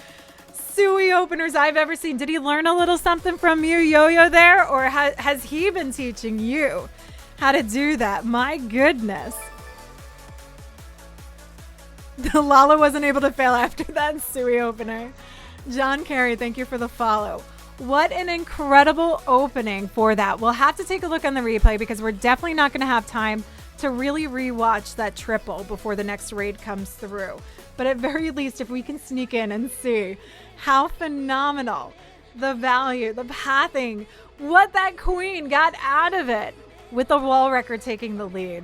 Sui openers I've ever seen. Did he learn a little something from you, Yo-Yo, there? Or has he been teaching you how to do that? My goodness. The Lala wasn't able to fail after that Sui opener. John Carey, thank you for the follow. What an incredible opening for that. We'll have to take a look on the replay because we're definitely not going to have time to really rewatch that triple before the next raid comes through. But at very least, if we can sneak in and see how phenomenal the value, the pathing, what that queen got out of it with the wall record taking the lead.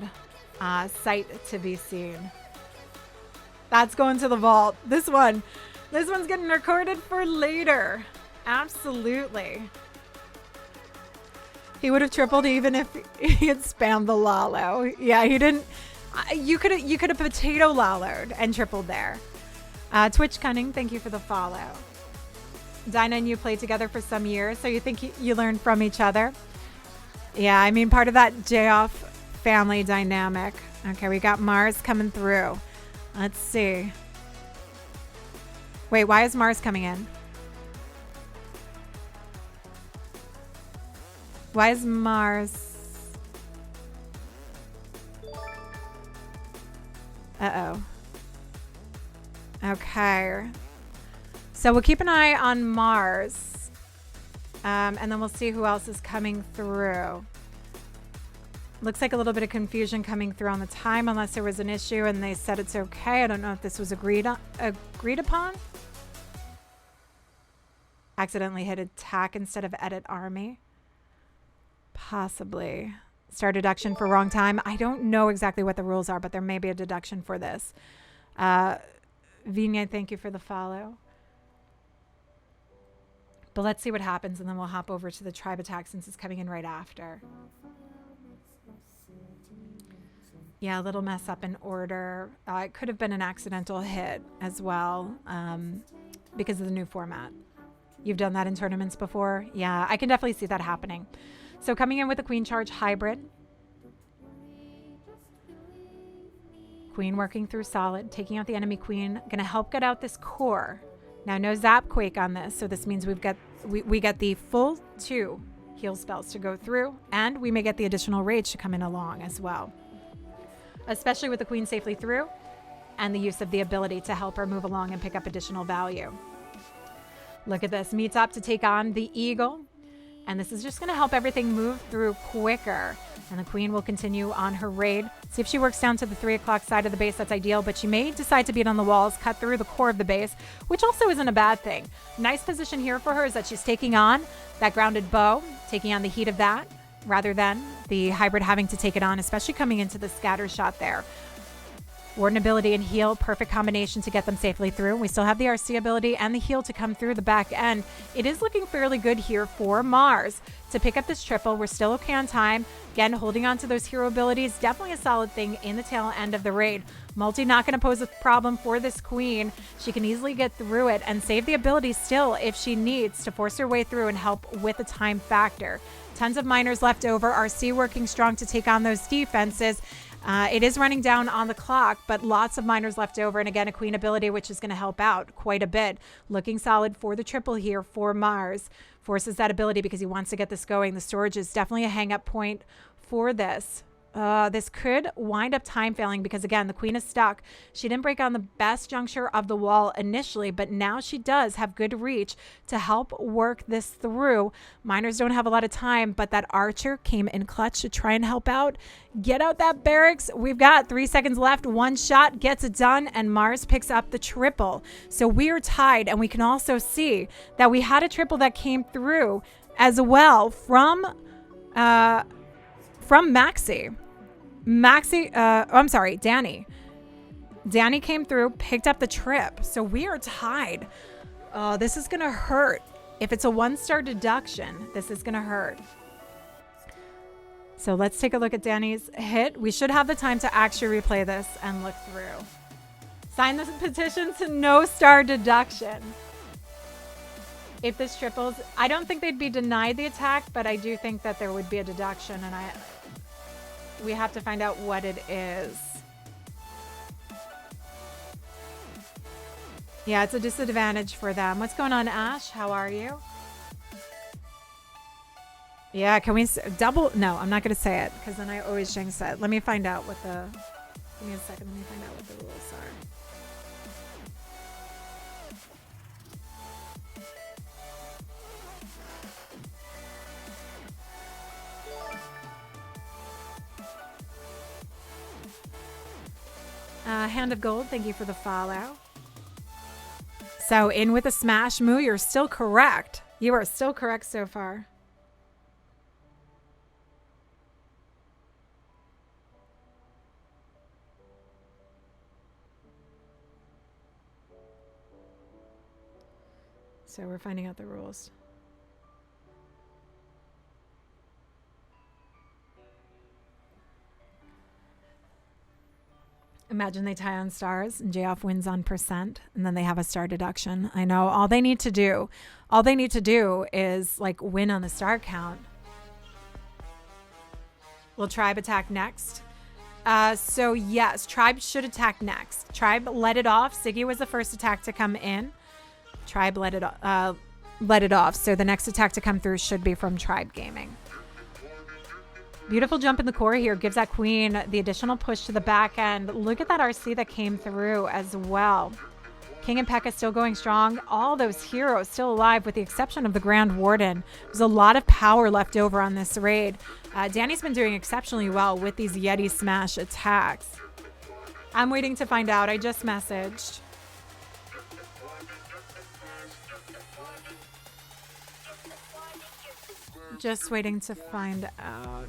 Sight to be seen. That's going to the vault. This one's getting recorded for later. Absolutely. He would have tripled even if he had spammed the Lalo. Yeah, he didn't. You could have potato Lalo'd and tripled there. Twitch Cunning, thank you for the follow. Dinah and you played together for some years, so you think you learned from each other? Yeah, I mean, part of that J-Off family dynamic. Okay, we got Mars coming through. Let's see. Wait, why is Mars coming in? Why is Mars? Uh-oh. Okay. So we'll keep an eye on Mars. And then we'll see who else is coming through. Looks like a little bit of confusion coming through on the time, unless there was an issue and they said it's okay. I don't know if this was agreed upon. Accidentally hit attack instead of edit army. Possibly. Start deduction for wrong time. I don't know exactly what the rules are, but there may be a deduction for this. Vignette, thank you for the follow. But let's see what happens, and then we'll hop over to the tribe attack since it's coming in right after. Yeah, a little mess up in order. It could have been an accidental hit as well because of the new format. You've done that in tournaments before? Yeah, I can definitely see that happening. So coming in with a queen charge hybrid. Queen working through solid, taking out the enemy queen. Going to help get out this core. Now no zap quake on this, so this means we get the full 2 heal spells to go through, and we may get the additional rage to come in along as well. especially with the queen safely through and the use of the ability to help her move along and pick up additional value. Look at this. Meets up to take on the eagle. And this is just going to help everything move through quicker. And the queen will continue on her raid. See if she works down to the 3 o'clock side of the base. That's ideal. But she may decide to beat on the walls, cut through the core of the base, which also isn't a bad thing. Nice position here for her is that she's taking on that grounded bow, taking on the heat of that, rather than the hybrid having to take it on, especially coming into the scatter shot there. Warden ability and heal, perfect combination to get them safely through. We still have the RC ability and the heal to come through the back end. It is looking fairly good here for Mars to pick up this triple. We're still okay on time. Again, holding on to those hero abilities, definitely a solid thing in the tail end of the raid. Multi not going to pose a problem for this queen. She can easily get through it and save the ability still if she needs to force her way through and help with the time factor. Tons of miners left over. RC working strong to take on those defenses. It is running down on the clock, but lots of miners left over. And again, a queen ability, which is going to help out quite a bit. Looking solid for the triple here for Mars. Forces that ability because he wants to get this going. The storage is definitely a hang-up point for this. This could wind up time failing because, again, the queen is stuck. She didn't break on the best juncture of the wall initially, but now she does have good reach to help work this through. Miners don't have a lot of time, but that archer came in clutch to try and help out. Get out that barracks. We've got 3 seconds left. One shot gets it done, and Mars picks up the triple. So we are tied, and we can also see that we had a triple that came through as well from Maxi. I'm sorry, Danny. Danny came through, picked up the trip. So we are tied. Oh, this is going to hurt. If it's a 1-star deduction, this is going to hurt. So let's take a look at Danny's hit. We should have the time to actually replay this and look through. Sign the petition to no star deduction. If this triples, I don't think they'd be denied the attack, but I do think that there would be a deduction, and we have to find out what it is. Yeah, it's a disadvantage for them. What's going on, Ash? How are you? Yeah, can we double? No, I'm not going to say it because then I always jinx it. Let me find out what the... Give me a second. Let me find out what the rules are. Hand of Gold, thank you for the follow. So in with a smash, Moo, you're still correct. You are still correct so far. So we're finding out the rules. Imagine they tie on stars and J-Off wins on percent and then they have a star deduction. I know all they need to do is like win on the star count. Will Tribe attack next? So yes, Tribe should attack next. Tribe let it off. Siggy was the first attack to come in. Tribe let it off. So the next attack to come through should be from Tribe Gaming. Beautiful jump in the core here. Gives that queen the additional push to the back end. Look at that RC that came through as well. King and Pekka still going strong. All those heroes still alive with the exception of the Grand Warden. There's a lot of power left over on this raid. Danny's been doing exceptionally well with these Yeti smash attacks. I'm waiting to find out. I just messaged. Just waiting to find out.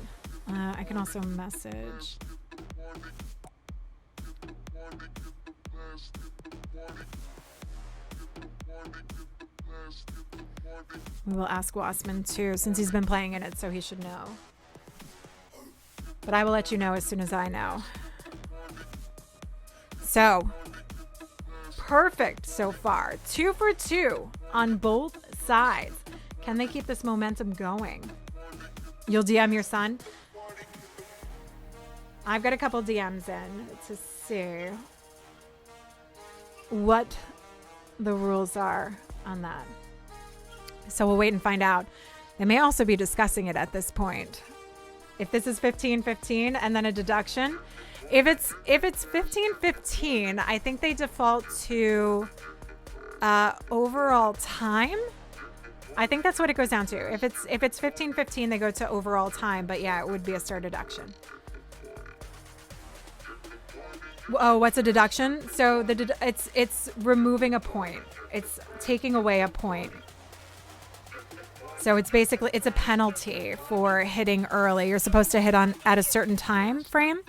I can also message. We will ask Wassman too, since he's been playing in it, so he should know. But I will let you know as soon as I know. So, perfect so far. 2 for 2 on both sides. Can they keep this momentum going? You'll DM your son? I've got a couple DMs in to see what the rules are on that. So we'll wait and find out. They may also be discussing it at this point. If this is 15-15 and then a deduction, If it's 15-15, I think they default to overall time. I think that's what it goes down to. If it's 15-15, they go to overall time. But yeah, it would be a star deduction. Oh, what's a deduction? So it's removing a point. It's taking away a point. So it's basically, it's a penalty for hitting early. You're supposed to hit on at a certain time frame.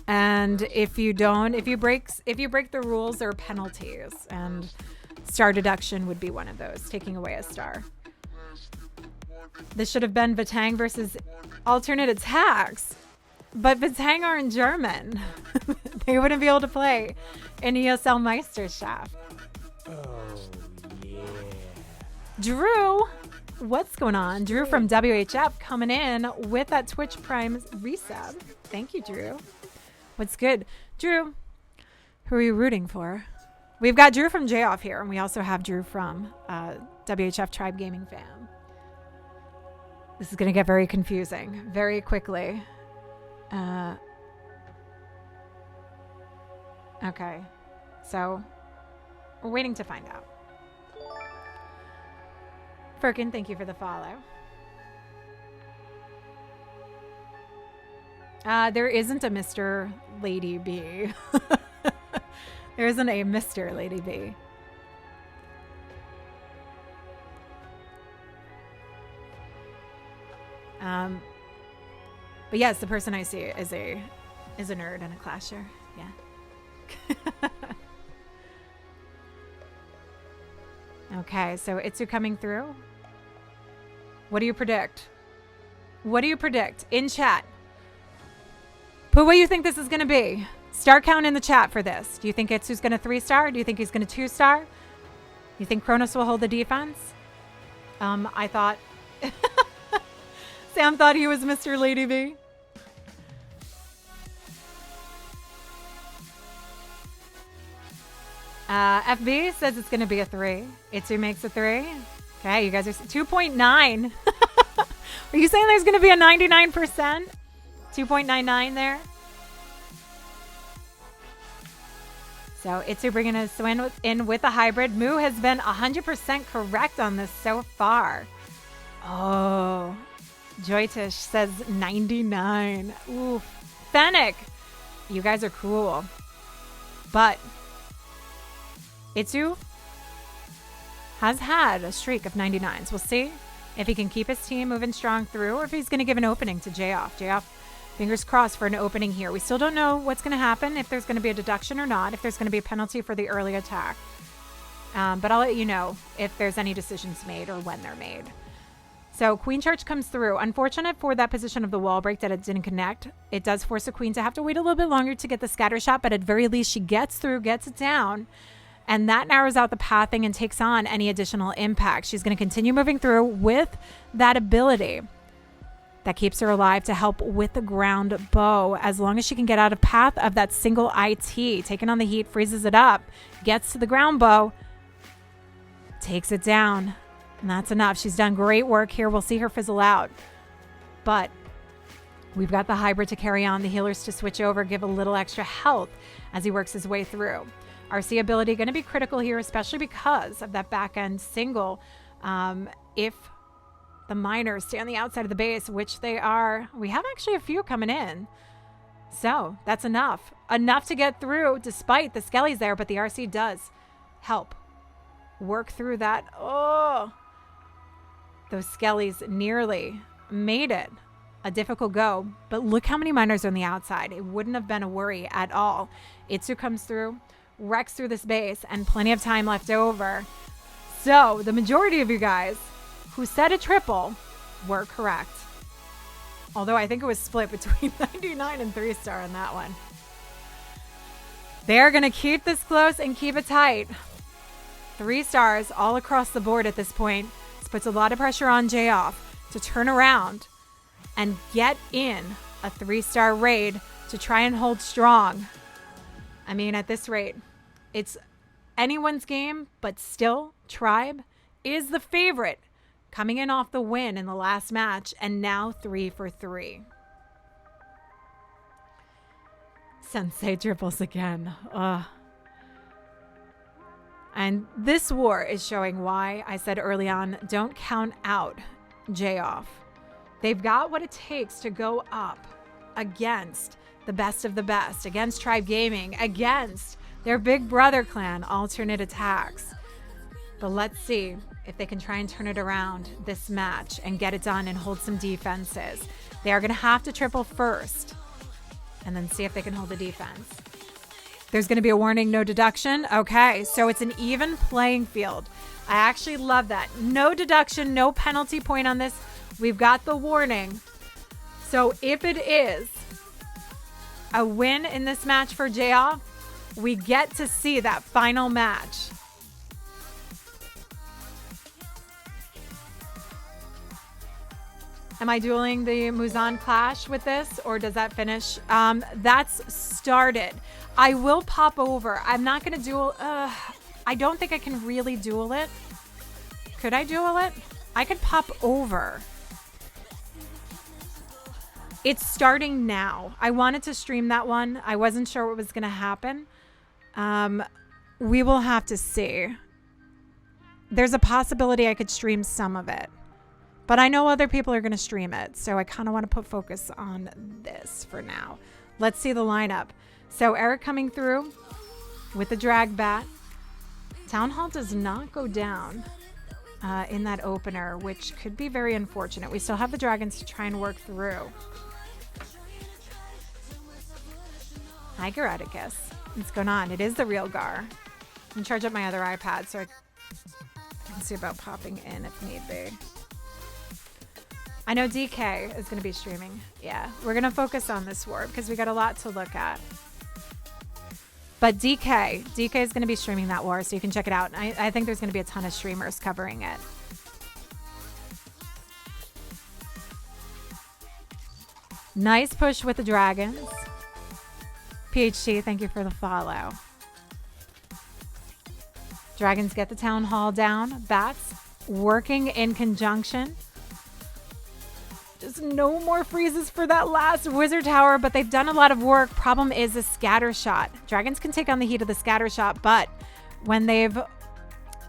And if you don't, if you break the rules, there are penalties, and star deduction would be one of those, taking away a star. This should have been Vatang versus alternate attacks. But Vatang are in German. They wouldn't be able to play in ESL Meisterschaft. Oh, yeah. Drew, what's going on? Drew from WHF coming in with that Twitch Prime resub. Thank you, Drew. What's good? Drew, who are you rooting for? We've got Drew from J-Off here, and we also have Drew from WHF Tribe Gaming fam. This is going to get very confusing very quickly. Okay, so we're waiting to find out. Firkin, thank you for the follow. There isn't a Mr. LadyB. There isn't a Mr. LadyB. But yes, the person I see is a nerd and a clasher. Yeah. Okay, so Itsu coming through. What do you predict? What do you predict in chat? Put what you think this is going to be. Star count in the chat for this. Do you think Itsu's going to 3-star? Do you think he's going to 2-star? You think Kronos will hold the defense? I thought Sam thought he was Mr. LadyB. FB says it's going to be a 3. Itsu makes a 3. Okay, you guys are 2.9. Are you saying there's going to be a 99%? 2.99 there. So Itsu bringing us in with a hybrid. Moo has been 100% correct on this so far. Oh, Joytish says 99. Ooh, Fennec, you guys are cool. But Itsu has had a streak of 99s. We'll see if he can keep his team moving strong through, or if he's going to give an opening to J-Off. J-Off, fingers crossed for an opening here. We still don't know what's going to happen, if there's going to be a deduction or not, if there's going to be a penalty for the early attack. But I'll let you know if there's any decisions made or when they're made. So Queen Charge comes through. Unfortunate for that position of the wall break that it didn't connect. It does force a queen to have to wait a little bit longer to get the scatter shot, but at very least she gets through, gets it down. And that narrows out the pathing and takes on any additional impact. She's going to continue moving through with that ability that keeps her alive to help with the ground bow. As long as she can get out of path of that single IT, taking on the heat, freezes it up, gets to the ground bow, takes it down. And that's enough. She's done great work here. We'll see her fizzle out. But we've got the hybrid to carry on, the healers to switch over, give a little extra health as he works his way through. RC ability going to be critical here, especially because of that back end single. If the miners stay on the outside of the base, which they are, we have actually a few coming in. So that's enough. Enough to get through despite the skellies there, but the RC does help work through that. Oh, those skellies nearly made it a difficult go, but look how many miners are on the outside. It wouldn't have been a worry at all. Itsu comes through, wrecks through this base, and plenty of time left over. So the majority of you guys who said a triple were correct. Although I think it was split between 99 and 3-star on that one. They're going to keep this close and keep it tight. 3 stars all across the board at this point. This puts a lot of pressure on J-Off to turn around and get in a 3-star raid to try and hold strong. I mean, at this rate, it's anyone's game, but still, Tribe is the favorite, coming in off the win in the last match, and now 3 for 3. Sensei triples again. Ugh. And this war is showing why I said early on, don't count out Jay off. They've got what it takes to go up against the best of the best, against Tribe Gaming, against their big brother clan, alternate attacks. But let's see if they can try and turn it around this match and get it done and hold some defenses. They are going to have to triple first and then see if they can hold the defense. There's going to be a warning, no deduction. Okay, so it's an even playing field. I actually love that. No deduction, no penalty point on this. We've got the warning. So if it is a win in this match for Jayoff, we get to see that final match. Am I dueling the Muzan Clash with this, or does that finish? That's started. I will pop over. I'm not going to duel. I don't think I can really duel it. Could I duel it? I could pop over. It's starting now. I wanted to stream that one. I wasn't sure what was going to happen. We will have to see. There's a possibility I could stream some of it. But I know other people are going to stream it, so I kind of want to put focus on this for now. Let's see the lineup. So Eric coming through with the drag bat. Town Hall does not go down in that opener, which could be very unfortunate. We still have the dragons to try and work through. Hi, Geraticus. What's going on? It is the real Gar. I'm going to charge up my other iPad so I can see about popping in if need be. I know DK is going to be streaming. Yeah, we're going to focus on this war because we got a lot to look at. But DK is going to be streaming that war, so you can check it out. I think there's going to be a ton of streamers covering it. Nice push with the dragons. PhD, thank you for the follow. Dragons get the town hall down. Bats working in conjunction. Just no more freezes for that last wizard tower, but they've done a lot of work. Problem is the scatter shot. Dragons can take on the heat of the scatter shot, but when they've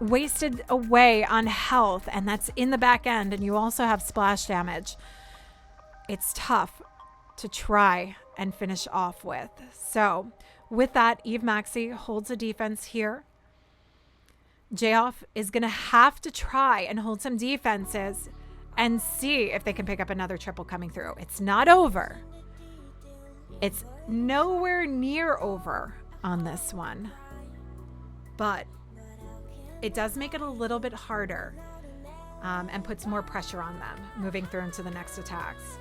wasted away on health, and that's in the back end, and you also have splash damage, it's tough to try and finish off with. So with that, Eve Maxi holds a defense here. Jayoff is going to have to try and hold some defenses and see if they can pick up another triple coming through. It's not over. It's nowhere near over on this one. But it does make it a little bit harder and puts more pressure on them moving through into the next attacks.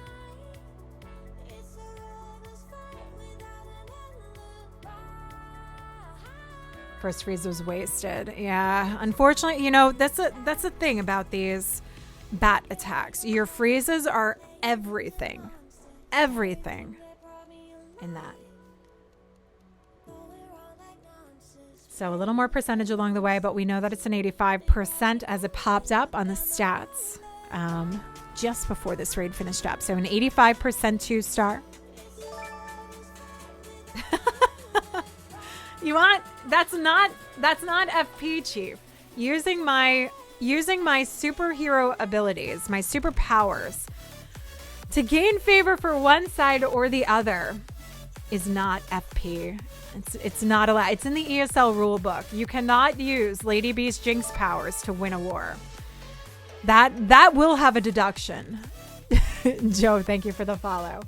First freeze was wasted. Yeah, unfortunately, you know, that's the thing about these bat attacks. Your freezes are everything in that. So a little more percentage along the way, but we know that it's an 85% as it popped up on the stats just before this raid finished up. So an 85% 2-star. You want, that's not FP, Chief. Using my superhero abilities, my superpowers, to gain favor for one side or the other is not FP. It's not allowed. It's in the ESL rulebook. You cannot use LadyB's Jinx powers to win a war. That will have a deduction. Joe, thank you for the follow.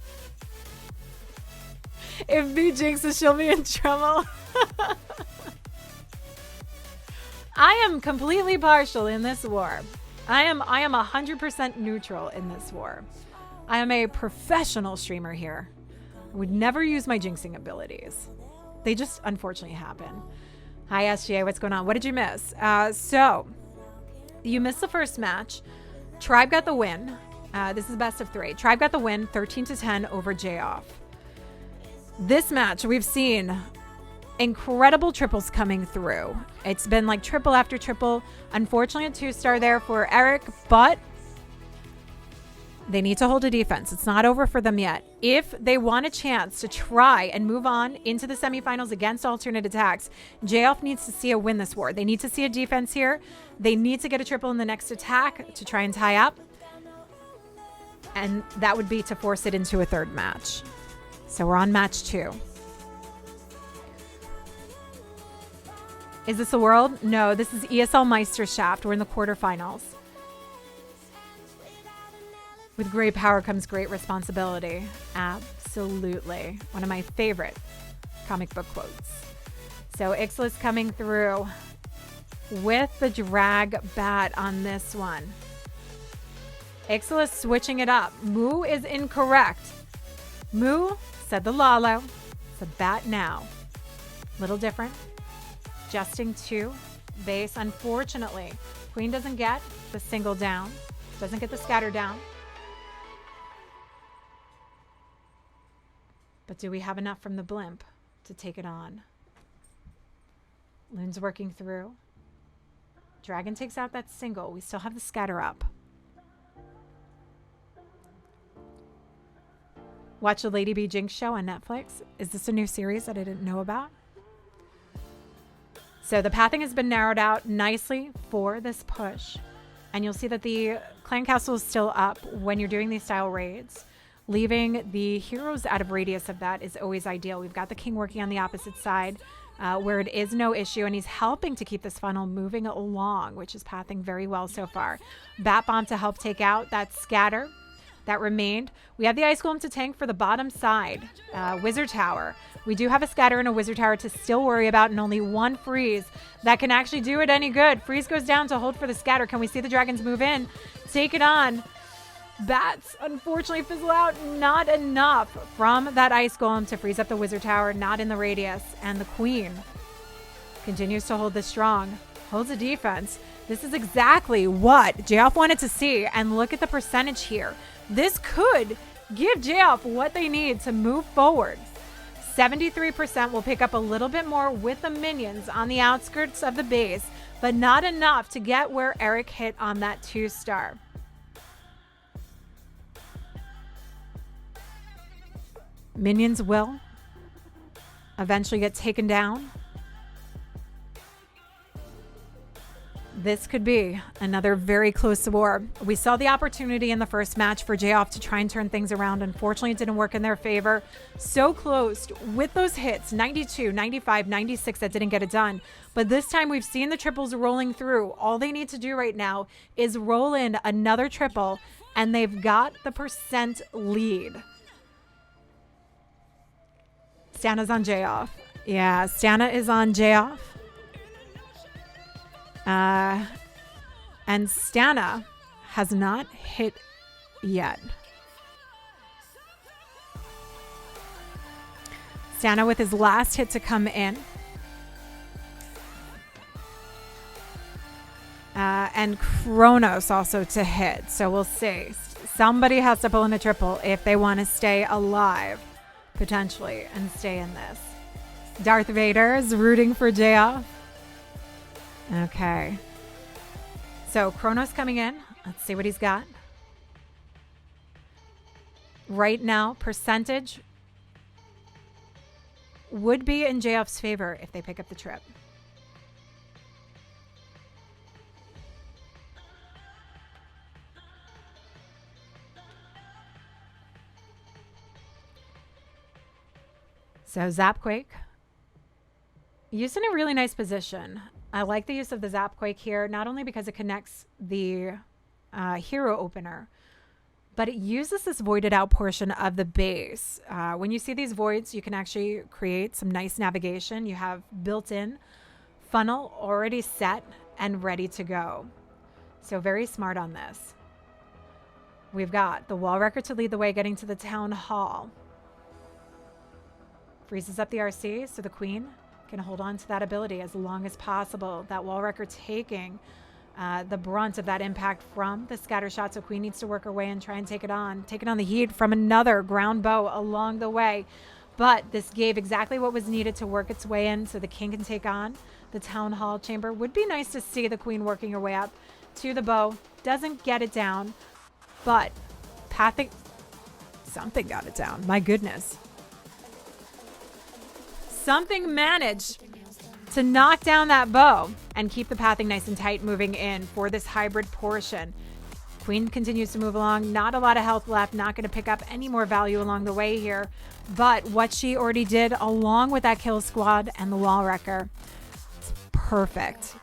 If B jinxes, she'll be in trouble. I am completely partial in this war. I am 100% neutral in this war. I am a professional streamer here. I would never use my jinxing abilities. They just unfortunately happen. Hi SGA, what's going on? What did you miss? So you missed the first match. Tribe got the win. This is best of 3. Tribe got the win 13-10 over Jayoff. This match, we've seen incredible triples coming through. It's been like triple after triple. Unfortunately, a 2-star there for Eric, but They need to hold a defense. It's not over for them yet. If they want a chance to try and move on into the semifinals against alternate attacks, JF needs to see a win this war. They need to see a defense here. They need to get a triple in the next attack to try and tie up. And that would be to force it into a third match. So we're on match 2. Is this the world? No, this is ESL Meisterschaft. We're in the quarterfinals. With great power comes great responsibility. Absolutely. One of my favorite comic book quotes. So Ixla's coming through with the drag bat on this one. Ixla's switching it up. Moo is incorrect. Moo said the lalo. It's a bat now. Little different. Adjusting to base. Unfortunately, Queen doesn't get the single down. Doesn't get the scatter down. But do we have enough from the blimp to take it on? Loon's working through. Dragon takes out that single. We still have the scatter up. Watch the LadyB Jinx show on Netflix. Is this a new series that I didn't know about? So the pathing has been narrowed out nicely for this push. And you'll see that the clan castle is still up when you're doing these style raids. Leaving the heroes out of radius of that is always ideal. We've got the king working on the opposite side where it is no issue, and he's helping to keep this funnel moving along, which is pathing very well so far. Bat bomb to help take out that scatter that remained. We have the ice golem to tank for the bottom side. Wizard tower. We do have a scatter and a wizard tower to still worry about, and only one freeze that can actually do it any good. Freeze goes down to hold for the scatter. Can we see the dragons move in? Take it on. Bats unfortunately fizzle out. Not enough from that ice golem to freeze up the wizard tower. Not in the radius. And the queen continues to hold this strong. Holds a defense. This is exactly what JF wanted to see. And look at the percentage here. This could give JF what they need to move forward. 73% will pick up a little bit more with the minions on the outskirts of the base, but not enough to get where Eric hit on that 2-star. Minions will eventually get taken down. This could be another very close war. We saw the opportunity in the first match for JF to try and turn things around. Unfortunately, it didn't work in their favor. So close with those hits, 92, 95, 96, that didn't get it done. But this time we've seen the triples rolling through. All they need to do right now is roll in another triple, and they've got the percent lead. Stana's on JF. Yeah, Stana is on JF. And Stana has not hit yet. Stana with his last hit to come in. And Kronos also to hit. So we'll see. Somebody has to pull in a triple if they want to stay alive, potentially, and stay in this. Darth Vader is rooting for JF. Okay. So Kronos coming in. Let's see what he's got. Right now, percentage would be in JF's favor if they pick up the trip. So Zapquake used in a really nice position. I like the use of the Zapquake here, not only because it connects the hero opener, but it uses this voided out portion of the base. When you see these voids, you can actually create some nice navigation. You have built-in funnel already set and ready to go. So very smart on this. We've got the wall wrecker to lead the way, getting to the town hall. Freezes up the RC, so the queen can hold on to that ability as long as possible. That wall wrecker taking the brunt of that impact from the scatter shot, so queen needs to work her way and try and take it on the heat from another ground bow along the way. But this gave exactly what was needed to work its way in, so the king can take on the town hall chamber. Would be nice to see the queen working her way up to the bow. Doesn't get it down, but pathing. Something got it down. My goodness. Something managed to knock down that bow and keep the pathing nice and tight moving in for this hybrid portion. Queen continues to move along. Not a lot of health left. Not going to pick up any more value along the way here. But what she already did along with that kill squad and the wall wrecker, it's perfect.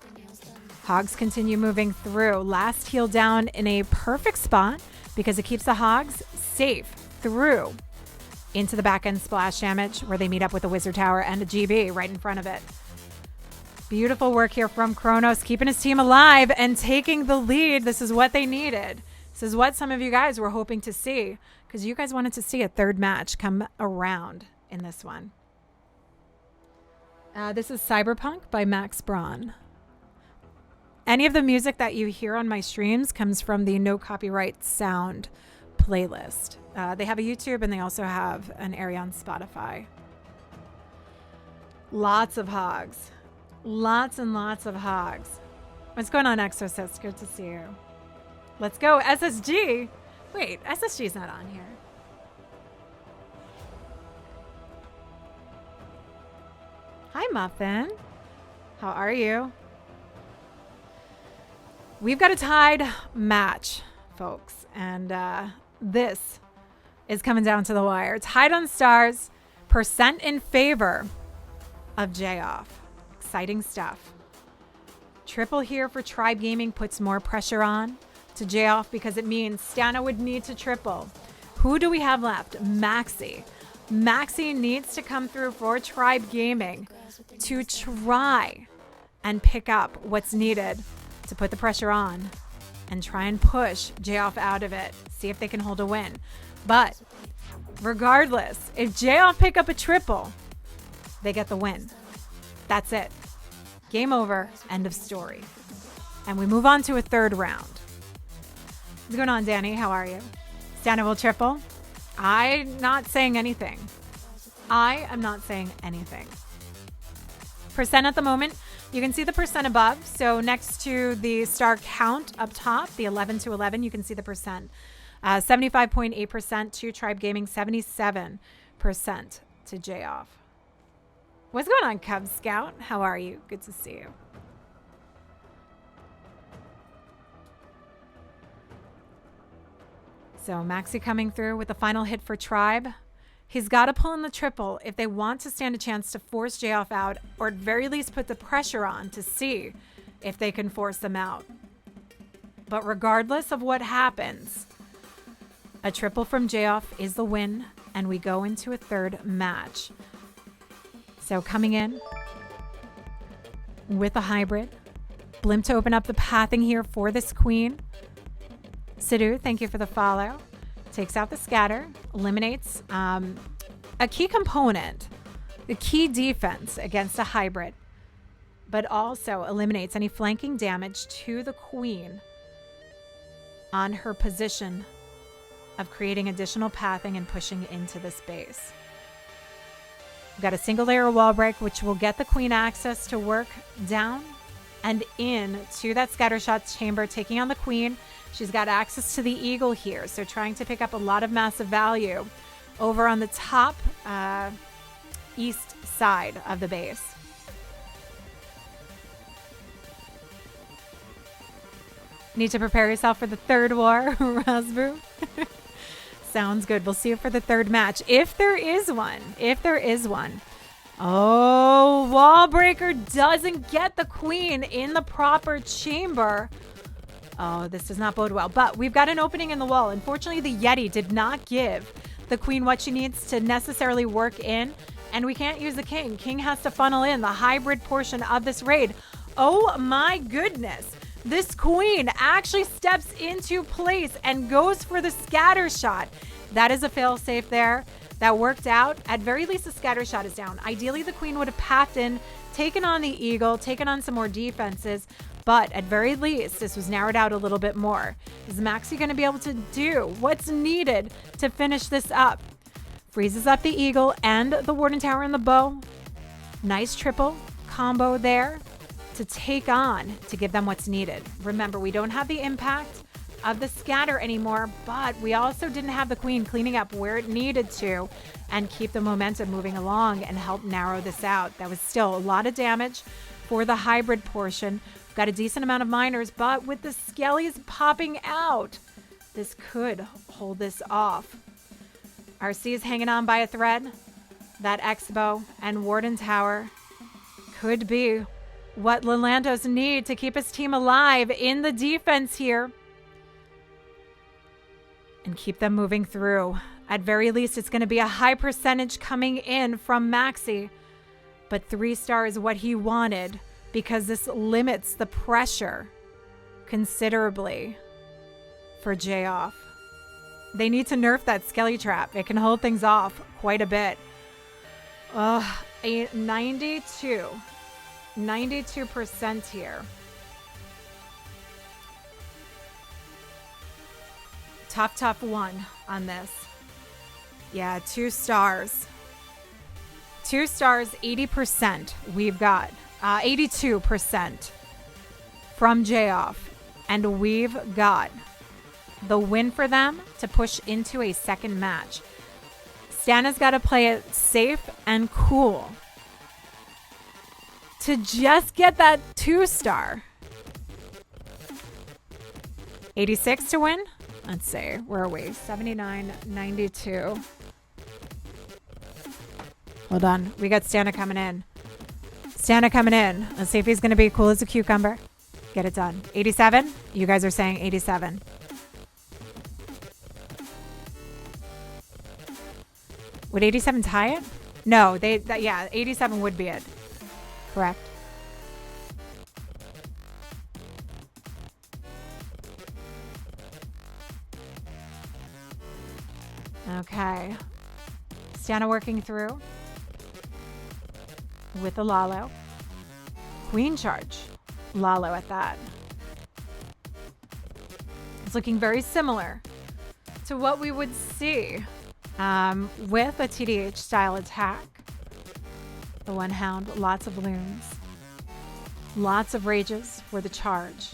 Hogs continue moving through. Last heal down in a perfect spot because it keeps the hogs safe through into the back end splash damage where they meet up with a wizard tower and a GB right in front of it. Beautiful work here from Kronos, keeping his team alive and taking the lead. This is what they needed. This is what some of you guys were hoping to see because you guys wanted to see a third match come around in this one. This is Cyberpunk by Max Braun. Any of the music that you hear on my streams comes from the No Copyright Sound playlist. They have a YouTube and they also have an area on Spotify. Lots of hogs. Lots and lots of hogs. What's going on, Exorcist? Good to see you. Let's go. SSG. Wait, SSG's not on here. Hi, Muffin. How are you? We've got a tied match, folks. And this is coming down to the wire. Tied on stars. Percent in favor of J-Off. Exciting stuff. Triple here for Tribe Gaming puts more pressure on to J-Off because it means Stana would need to triple. Who do we have left? Maxi. Maxi needs to come through for Tribe Gaming to try and pick up what's needed to put the pressure on and try and push J-Off out of it. See if they can hold a win. But regardless, if J-Off pick up a triple, they get the win. That's it. Game over. End of story. And we move on to a third round. What's going on, Danny? How are you? Stana will triple. I'm not saying anything. I am not saying anything. Percent at the moment. You can see the percent above. So next to the star count up top, the 11 to 11, you can see the percent. 75.8% to Tribe Gaming, 77% to J-Off. What's going on, Cub Scout? How are you? Good to see you. So Maxi coming through with the final hit for Tribe. He's got to pull in the triple if they want to stand a chance to force J-Off out, or at very least put the pressure on to see if they can force them out. But regardless of what happens, a triple from J-Off is the win, and we go into a third match. So coming in with a hybrid. Blimp to open up the pathing here for this queen. Sidhu, thank you for the follow. Takes out the scatter. Eliminates a key component, the key defense against a hybrid. But also eliminates any flanking damage to the queen on her position of creating additional pathing and pushing into this base. We've got a single layer wall break, which will get the queen access to work down and in to that scattershot chamber, taking on the queen. She's got access to the eagle here, so trying to pick up a lot of massive value over on the top east side of the base. Need to prepare yourself for the third war, Rasbu. Sounds good. We'll see you for the third match. If there is one. If there is one. Oh, wall breaker doesn't get the queen in the proper chamber. Oh, this does not bode well. But we've got an opening in the wall. Unfortunately, the Yeti did not give the queen what she needs to necessarily work in. And we can't use the king. King has to funnel in the hybrid portion of this raid. Oh my goodness. This queen actually steps into place and goes for the scatter shot. That is a fail-safe there. That worked out. At very least, the scatter shot is down. Ideally, the queen would have pathed in, taken on the eagle, taken on some more defenses. But at very least, this was narrowed out a little bit more. Is Maxi going to be able to do what's needed to finish this up? Freezes up the eagle and the warden tower and the bow. Nice triple combo there to take on, to give them what's needed. Remember, we don't have the impact of the scatter anymore, but we also didn't have the queen cleaning up where it needed to and keep the momentum moving along and help narrow this out. That was still a lot of damage for the hybrid portion. Got a decent amount of miners, but with the skellies popping out, this could hold this off. RC is hanging on by a thread. That Expo and Warden Tower could be what Lalandos need to keep his team alive in the defense here and keep them moving through. At very least, it's going to be a high percentage coming in from Maxi, but 3-star is what he wanted because this limits the pressure considerably for J-Off. They need to nerf that Skelly Trap. It can hold things off quite a bit. A 92% here. Tough one on this. Yeah, 2 stars. 2 stars, 80% we've got. 82% from J-Off. And we've got the win for them to push into a second match. Stana's got to play it safe and cool to just get that 2-star. 86 to win? Let's see. Where are we? 79, 92. Hold on. We got Stana coming in. Stana coming in. Let's see if he's going to be cool as a cucumber. Get it done. 87? You guys are saying 87. Would 87 tie it? No, yeah, 87 would be it. Correct. Okay. Stana working through with the Lalo. Queen charge. Lalo at that. It's looking very similar to what we would see with a TDH style attack. The one hound, lots of loons, lots of rages for the charge.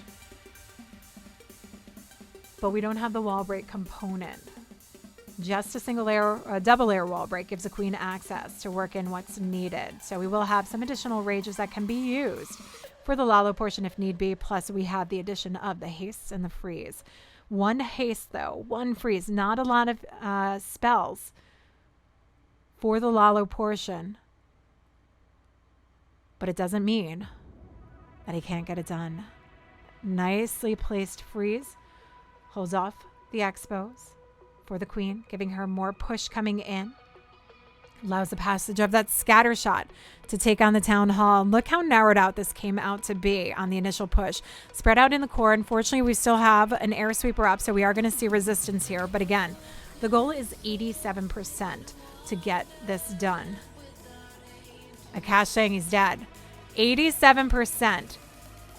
But we don't have the wall break component. Just a single layer, a double layer wall break gives the queen access to work in what's needed. So we will have some additional rages that can be used for the Lalo portion if need be. Plus we have the addition of the hastes and the freeze. One haste though, one freeze, not a lot of spells for the Lalo portion. But it doesn't mean that he can't get it done. Nicely placed freeze. Holds off the expos for the queen, giving her more push coming in. Allows the passage of that scatter shot to take on the town hall. Look how narrowed out this came out to be on the initial push. Spread out in the core. Unfortunately, we still have an air sweeper up, so we are going to see resistance here. But again, the goal is 87% to get this done. Akash saying he's dead. 87%.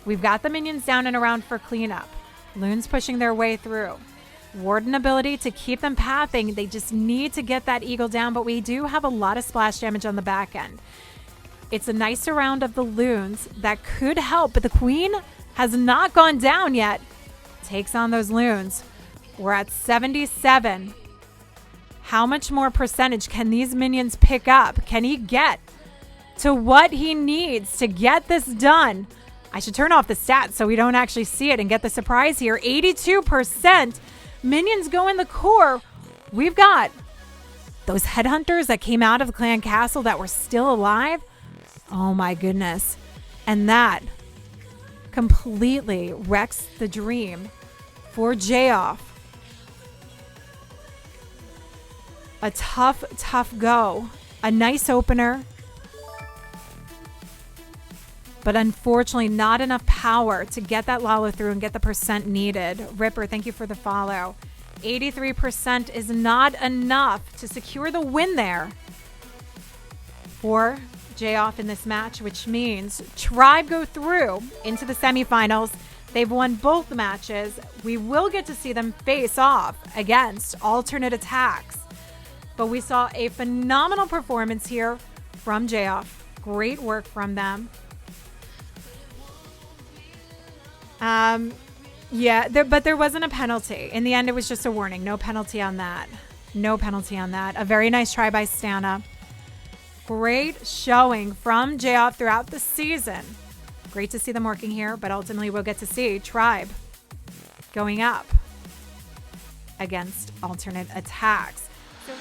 We've got the minions down and around for cleanup. Loons pushing their way through. Warden ability to keep them pathing. They just need to get that eagle down, but we do have a lot of splash damage on the back end. It's a nice round of the loons that could help, but the queen has not gone down yet. Takes on those loons. We're at 77. How much more percentage can these minions pick up? Can he get to what he needs to get this done? I should turn off the stats so we don't actually see it and get the surprise here. 82%. Minions go in the core. We've got those headhunters that came out of the clan castle that were still alive. Oh my goodness. And that completely wrecks the dream for J-Off. A tough go. A nice opener. But unfortunately, not enough power to get that Lalo through and get the percent needed. Ripper, thank you for the follow. 83% is not enough to secure the win there for J-Off in this match, which means Tribe go through into the semifinals. They've won both matches. We will get to see them face off against alternate attacks. But we saw a phenomenal performance here from J-Off. Great work from them. Yeah, but there wasn't a penalty. In the end, it was just a warning. No penalty on that. No penalty on that. A very nice try by Stana. Great showing from J-Off throughout the season. Great to see them working here, but ultimately we'll get to see Tribe going up against alternate attacks. So